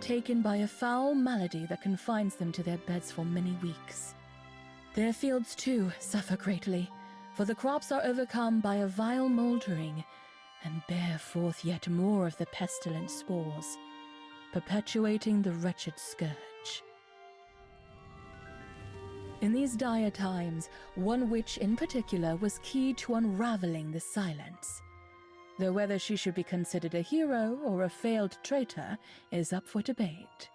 taken by a foul malady that confines them to their beds for many weeks. Their fields, too, suffer greatly, for the crops are overcome by a vile mouldering, and bear forth yet more of the pestilent spores, perpetuating the wretched scourge. In these dire times, one witch in particular was key to unraveling the silence. though whether she should be considered a hero or a failed traitor is up for debate.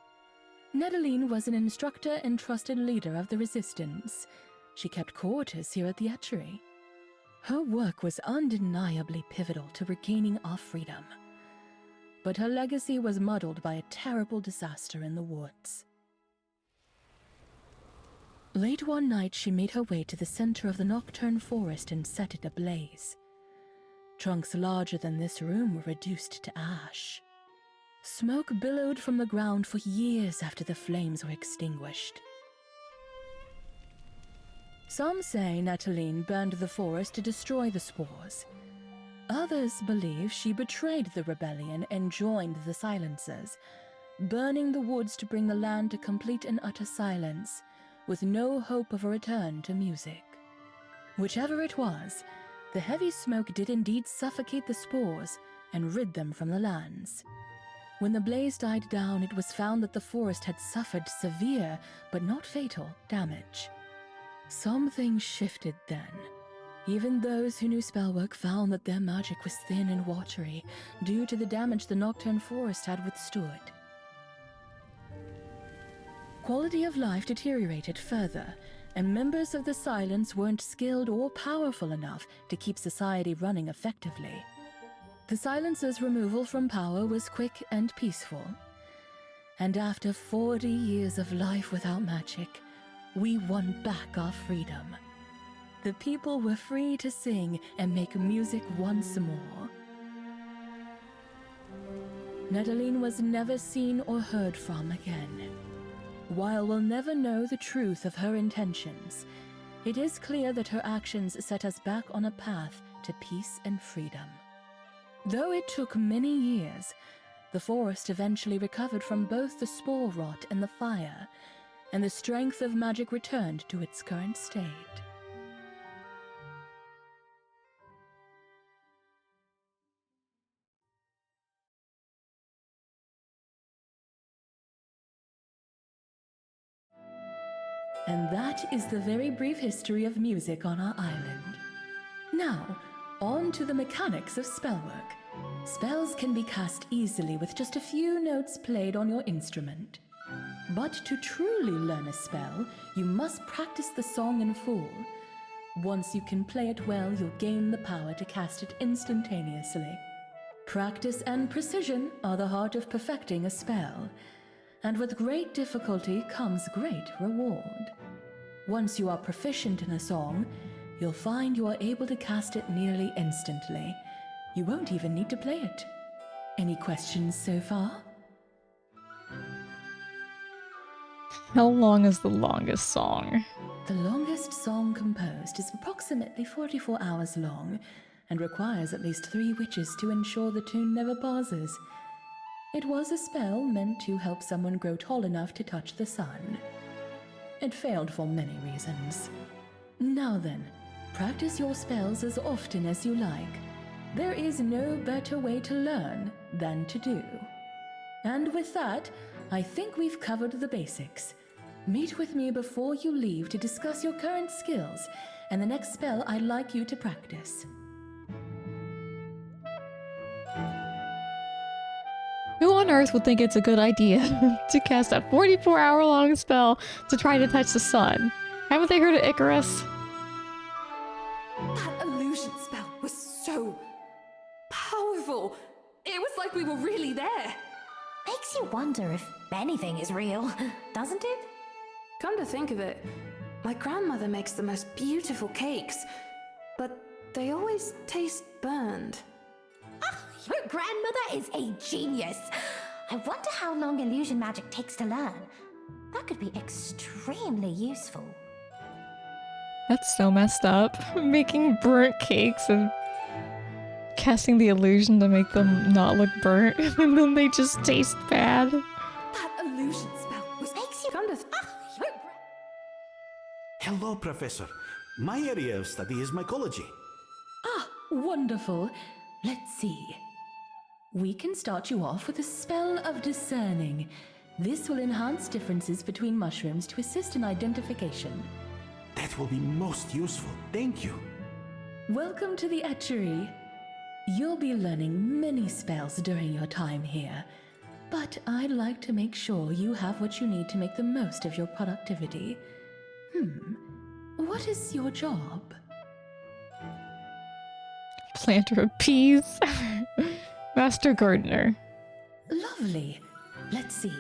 Nedeline was an instructor and trusted leader of the Resistance. She kept quarters here at the Etchery. Her work was undeniably pivotal to regaining our freedom. But her legacy was muddled by a terrible disaster in the woods. Late one night, she made her way to the center of the nocturne forest and set it ablaze. Trunks larger than this room were reduced to ash. Smoke billowed from the ground for years after the flames were extinguished. Some say Nataline burned the forest to destroy the spores. Others believe she betrayed the rebellion and joined the Silencers, burning the woods to bring the land to complete and utter silence, with no hope of a return to music. Whichever it was, the heavy smoke did indeed suffocate the spores and rid them from the lands. When the blaze died down, it was found that the forest had suffered severe, but not fatal, damage. Something shifted then. Even those who knew spellwork found that their magic was thin and watery due to the damage the nocturne forest had withstood. Quality of life deteriorated further, and members of the Silence weren't skilled or powerful enough to keep society running effectively. The Silencer's removal from power was quick and peaceful. And after 40 years of life without magic, we won back our freedom. The people were free to sing and make music once more. Nataline was never seen or heard from again. While we'll never know the truth of her intentions, it is clear that her actions set us back on a path to peace and freedom. Though it took many years, the forest eventually recovered from both the spore rot and the fire, and the strength of magic returned to its current state. And that is the very brief history of music on our island. Now, on to the mechanics of spellwork. Spells can be cast easily with just a few notes played on your instrument. But to truly learn a spell, you must practice the song in full. Once you can play it well, you'll gain the power to cast it instantaneously. Practice and precision are the heart of perfecting a spell, and with great difficulty comes great reward. Once you are proficient in a song, you'll find you are able to cast it nearly instantly. You won't even need to play it. Any questions so far? How long is the longest song? The longest song composed is approximately 44 hours long and requires at least 3 witches to ensure the tune never pauses. It was a spell meant to help someone grow tall enough to touch the sun. It failed for many reasons. Now then, practice your spells as often as you like. There is no better way to learn than to do. And with that, I think we've covered the basics. Meet with me before you leave to discuss your current skills and the next spell I'd like you to practice. Who on earth would think it's a good idea to cast a 44-hour-long spell to try to touch the sun? Haven't they heard of Icarus? That illusion spell was so powerful. It was like we were really there. Makes you wonder if anything is real, doesn't it? Come to think of it, my grandmother makes the most beautiful cakes, but they always taste burned. Your grandmother is a genius. I wonder how long illusion magic takes to learn. That could be extremely useful. That's so messed up. Making burnt cakes and casting the illusion to make them not look burnt, and then they just taste bad. That illusion spell makes you come to Hello, Professor. My area of study is mycology. Ah, wonderful. Let's see. We can start you off with a spell of discerning. This will enhance differences between mushrooms to assist in identification. That will be most useful. Thank you. Welcome to the Etchery. You'll be learning many spells during your time here, but I'd like to make sure you have what you need to make the most of your productivity. What is your job? Planter of peas. Master gardener. Lovely. Let's see.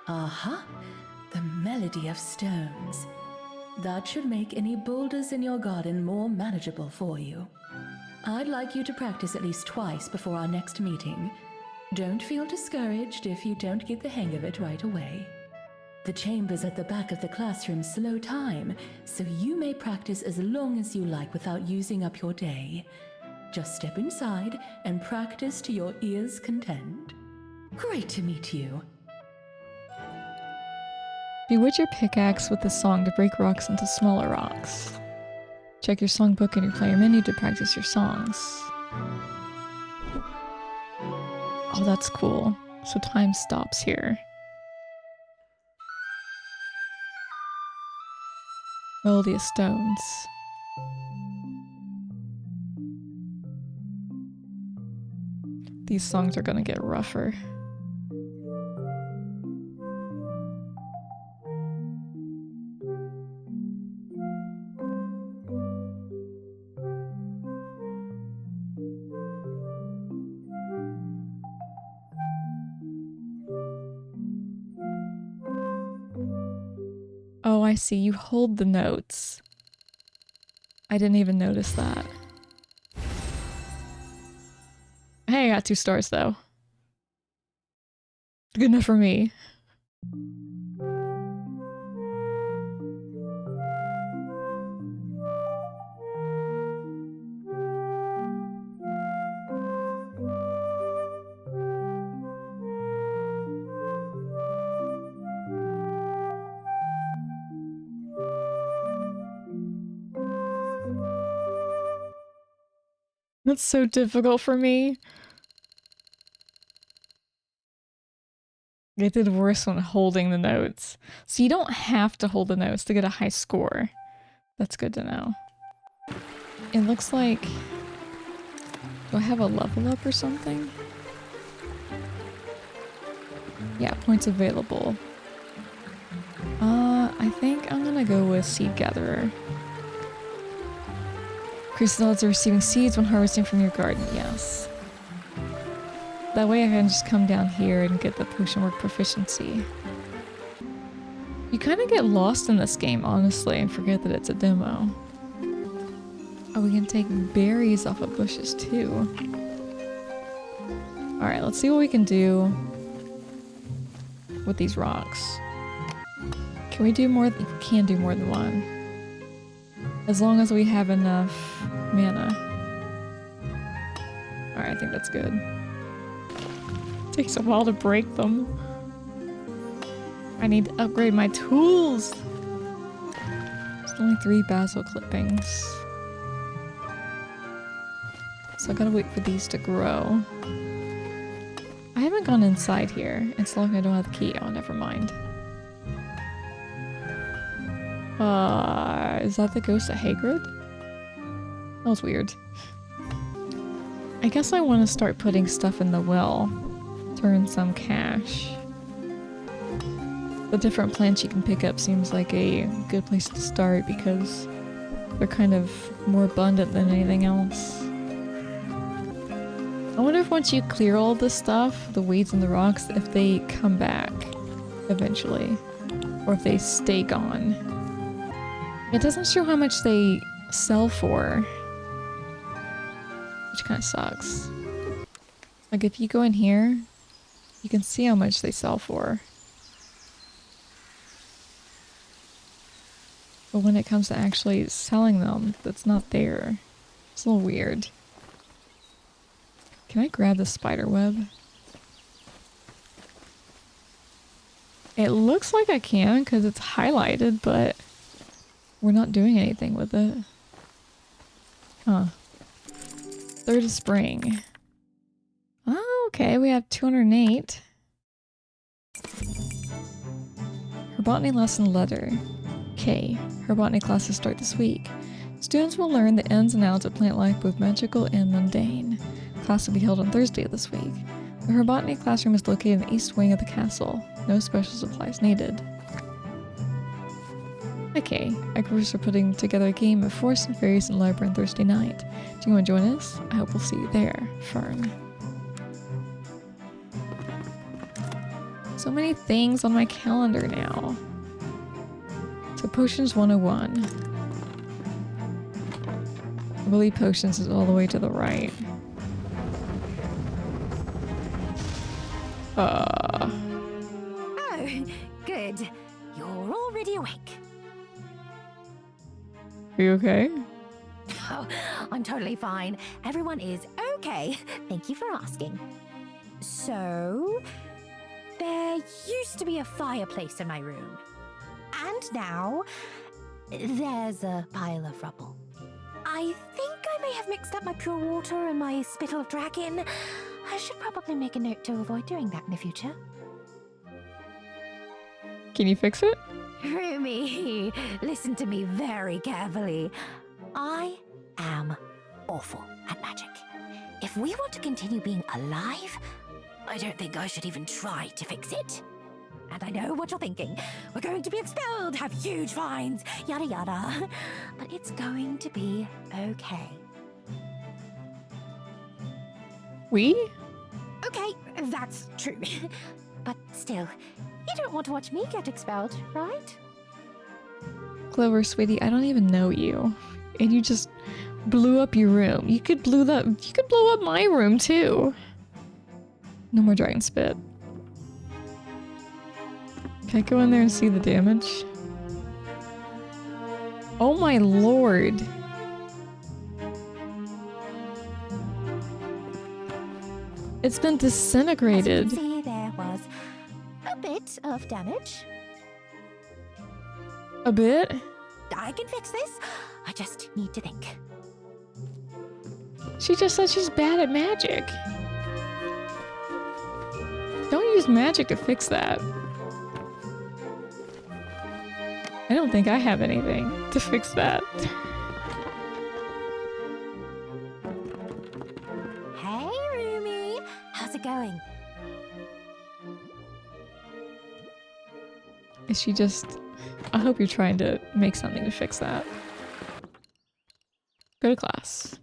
Aha! The melody of stones. That should make any boulders in your garden more manageable for you. I'd like you to practice at least twice before our next meeting. Don't feel discouraged if you don't get the hang of it right away. The chambers at the back of the classroom slow time, so you may practice as long as you like without using up your day. Just step inside and practice to your ear's content. Great to meet you. Bewitch your pickaxe with the song to break rocks into smaller rocks. Check your songbook in your player menu to practice your songs. Oh, that's cool. So time stops here. Melody of stones. These songs are gonna get rougher. Oh, I see. You hold the notes. I didn't even notice that. Hey, I got 2 stars though. Good enough for me. That's so difficult for me. I did worse when holding the notes. So you don't have to hold the notes to get a high score. That's good to know. It looks like... Do I have a level up or something? Yeah, points available. I think I'm gonna go with Seed Gatherer. Increase the odds of receiving seeds when harvesting from your garden, yes. That way I can just come down here and get the potion work proficiency. You kind of get lost in this game, honestly, and forget that it's a demo. Oh, we can take berries off of bushes too. Alright, let's see what we can do with these rocks. Can we do more? We can do more than one. As long as we have enough mana. Alright, I think that's good. Takes a while to break them. I need to upgrade my tools! There's only 3 basil clippings. So I gotta wait for these to grow. I haven't gone inside here. It's long I don't have the key. Oh, never mind. Is that the ghost of Hagrid? That was weird. I guess I want to start putting stuff in the well. To earn some cash. The different plants you can pick up seems like a good place to start because they're kind of more abundant than anything else. I wonder if once you clear all this stuff, the weeds and the rocks, if they come back eventually. Or if they stay gone. It doesn't show how much they sell for. Which kind of sucks. Like if you go in here, you can see how much they sell for. But when it comes to actually selling them, that's not there. It's a little weird. Can I grab the spider web? It looks like I can because it's highlighted, but we're not doing anything with it. Huh. 3rd of spring. Oh, okay, we have 208. Her botany lesson letter. K. Her botany classes start this week. Students will learn the ins and outs of plant life, both magical and mundane. Class will be held on Thursday of this week. The Herbotany classroom is located in the east wing of the castle. No special supplies needed. Okay, I guess we're putting together a game of Forest and Fairies in the library on Thursday night. Do you want to join us? I hope we'll see you there, Fern. So many things on my calendar now. So Potions 101. I believe Potions is all the way to the right. Oh, good. You're already awake. Are you okay? Oh, I'm totally fine. Everyone is okay. Thank you for asking. So, there used to be a fireplace in my room. And now, there's a pile of rubble. I think I may have mixed up my pure water and my spittle of dragon. I should probably make a note to avoid doing that in the future. Can you fix it? Rumi, listen to me very carefully. I am awful at magic. If we want to continue being alive, I don't think I should even try to fix it. And I know what you're thinking. We're going to be expelled, have huge fines, yada yada. But it's going to be okay. We? Okay, that's true. But still, you don't want to watch me get expelled, right? Clover, sweetie, I don't even know you. And you just blew up your room. You could blow up my room too. No more dragon spit. Can I go in there and see the damage? Oh my lord. It's been disintegrated. As you can see, there was a bit of damage. A bit? I can fix this. I just need to think. She just said she's bad at magic. Don't use magic to fix that. I don't think I have anything to fix that. Hey, Rumi. How's it going? Is she just... I hope you're trying to make something to fix that. Go to class.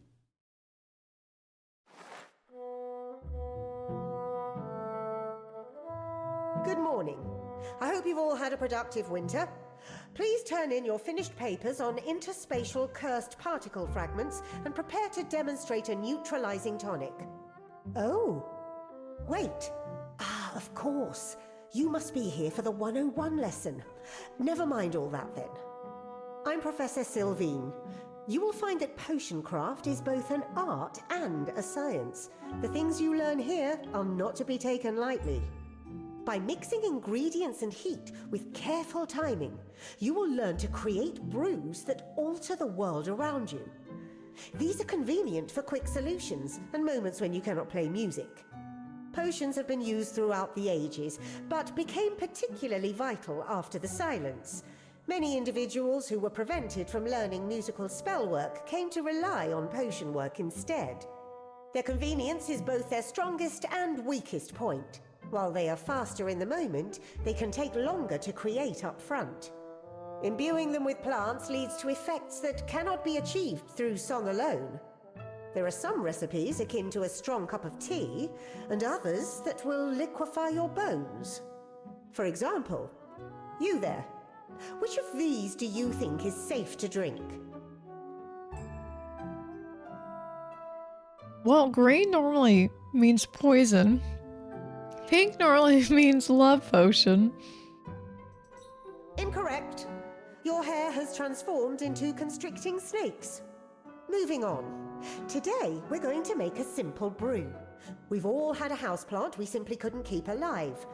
Good morning. I hope you've all had a productive winter. Please turn in your finished papers on interspatial cursed particle fragments and prepare to demonstrate a neutralizing tonic. Oh, wait. Ah, of course. You must be here for the 101 lesson. Never mind all that then. I'm Professor Sylvine. You will find that potion craft is both an art and a science. The things you learn here are not to be taken lightly. By mixing ingredients and heat with careful timing, you will learn to create brews that alter the world around you. These are convenient for quick solutions and moments when you cannot play music. Potions have been used throughout the ages, but became particularly vital after the silence. Many individuals who were prevented from learning musical spellwork came to rely on potion work instead. Their convenience is both their strongest and weakest point. While they are faster in the moment, they can take longer to create up front. Imbuing them with plants leads to effects that cannot be achieved through song alone. There are some recipes akin to a strong cup of tea, and others that will liquefy your bones. For example, you there. Which of these do you think is safe to drink? Well, green normally means poison. Pink normally means love potion. Incorrect. Your hair has transformed into constricting snakes. Moving on. Today, we're going to make a simple brew. We've all had a houseplant we simply couldn't keep alive.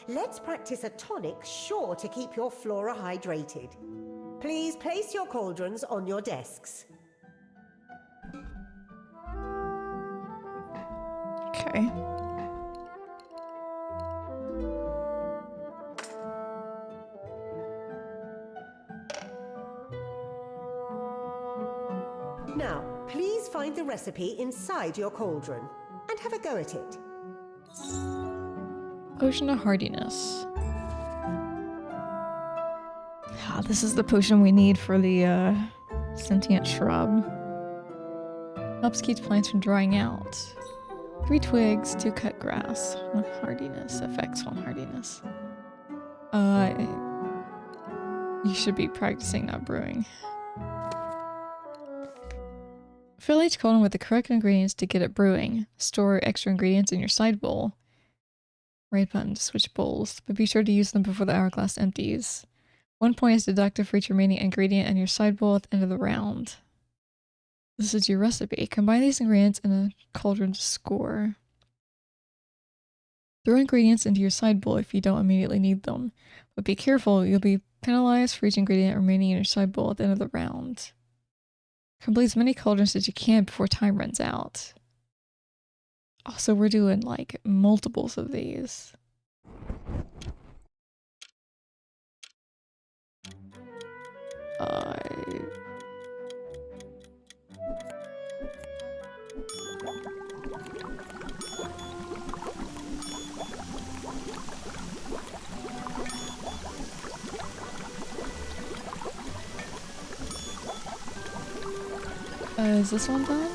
Let's practice a tonic sure to keep your flora hydrated. Please place your cauldrons on your desks. Okay. Now, please find the recipe inside your cauldron and have a go at it. Potion of hardiness. Ah, this is the potion we need for the sentient shrub. Helps keep plants from drying out. 3 twigs, 2 cut grass. 1 hardiness. Effects on hardiness. You should be practicing, not brewing. Fill each cauldron with the correct ingredients to get it brewing. Store extra ingredients in your side bowl. Right button to switch bowls, but be sure to use them before the hourglass empties. 1 point is deducted for each remaining ingredient in your side bowl at the end of the round. This is your recipe. Combine these ingredients in a cauldron to score. Throw ingredients into your side bowl if you don't immediately need them, but be careful, you'll be penalized for each ingredient remaining in your side bowl at the end of the round. Complete as many cauldrons as you can before time runs out. Also, we're doing like multiples of these. Is this one done?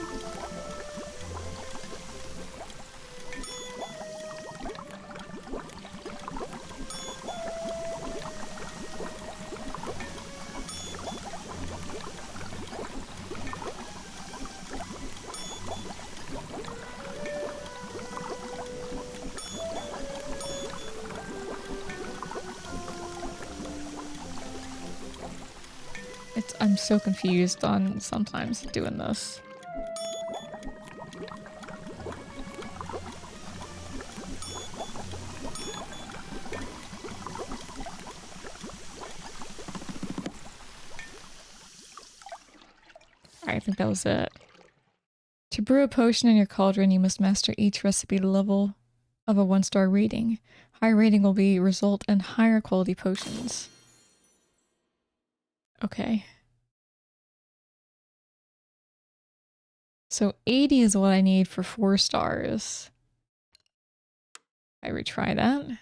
I'm so confused on sometimes doing this. I think that was it. To brew a potion in your cauldron, you must master each recipe level of a 1-star rating. Higher rating will result in higher quality potions. Okay. So 80 is what I need for 4 stars. I retry that.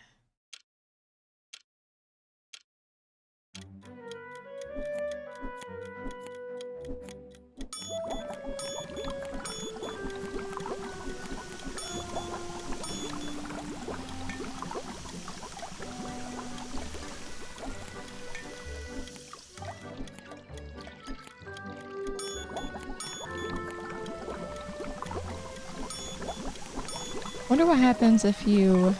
Wonder what happens if you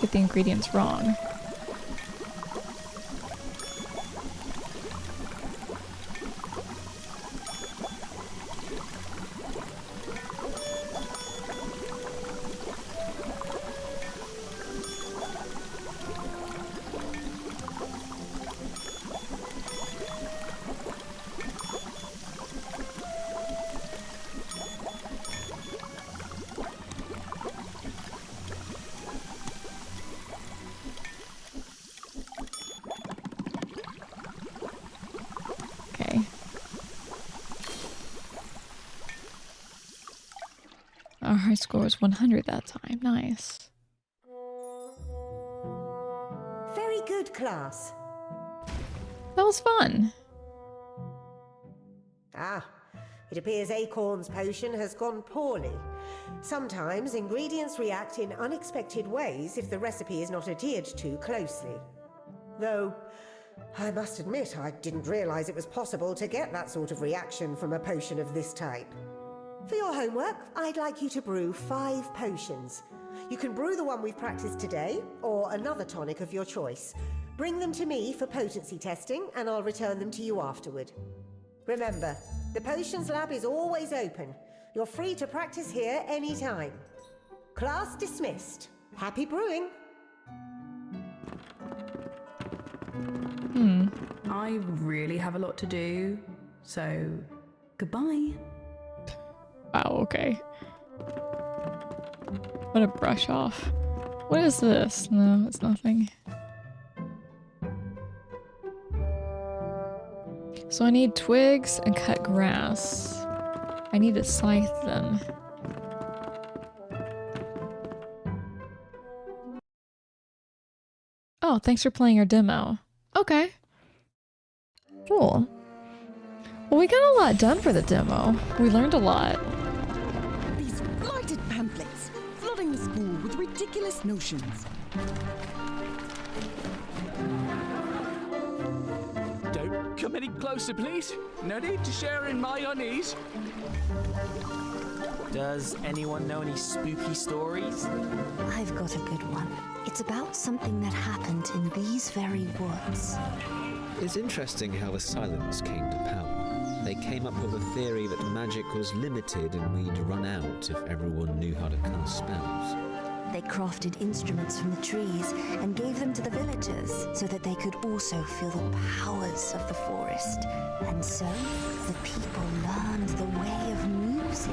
get the ingredients wrong. Our high score was 100 that time. Nice. Very good, class. That was fun. Ah, it appears Acorn's potion has gone poorly. Sometimes ingredients react in unexpected ways if the recipe is not adhered to closely. Though, I must admit, I didn't realize it was possible to get that sort of reaction from a potion of this type. For your homework, I'd like you to brew 5 potions. You can brew the one we've practiced today, or another tonic of your choice. Bring them to me for potency testing, and I'll return them to you afterward. Remember, the potions lab is always open. You're free to practice here anytime. Class dismissed. Happy brewing! I really have a lot to do, so goodbye. Wow, okay. What a brush off. What is this? No, it's nothing. So I need twigs and cut grass. I need to scythe them. Oh, thanks for playing our demo. Okay. Cool. Well, we got a lot done for the demo. We learned a lot. These blighted pamphlets, flooding the school with ridiculous notions. Don't come any closer, please. No need to share in my unease. Does anyone know any spooky stories? I've got a good one. It's about something that happened in these very woods. It's interesting how the silence came to power. They came up with a theory that magic was limited and we'd run out if everyone knew how to cast spells. They crafted instruments from the trees and gave them to the villagers so that they could also feel the powers of the forest. And so, the people learned the way of music.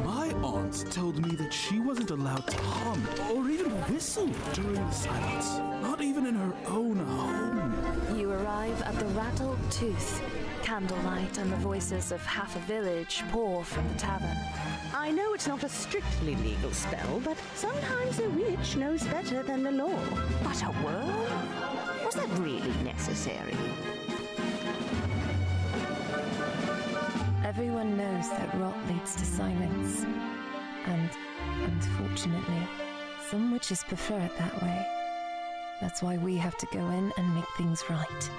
My aunt told me that she wasn't allowed to hum or even whistle during the silence. Not even in her own home. You arrive at the Rattled Tooth. Candlelight and the voices of half a village pour from the tavern. I know it's not a strictly legal spell, but sometimes a witch knows better than the law. But a worm? Was that really necessary? Everyone knows that rot leads to silence. And, unfortunately, some witches prefer it that way. That's why we have to go in and make things right.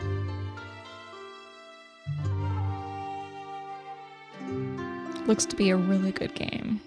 Looks to be a really good game.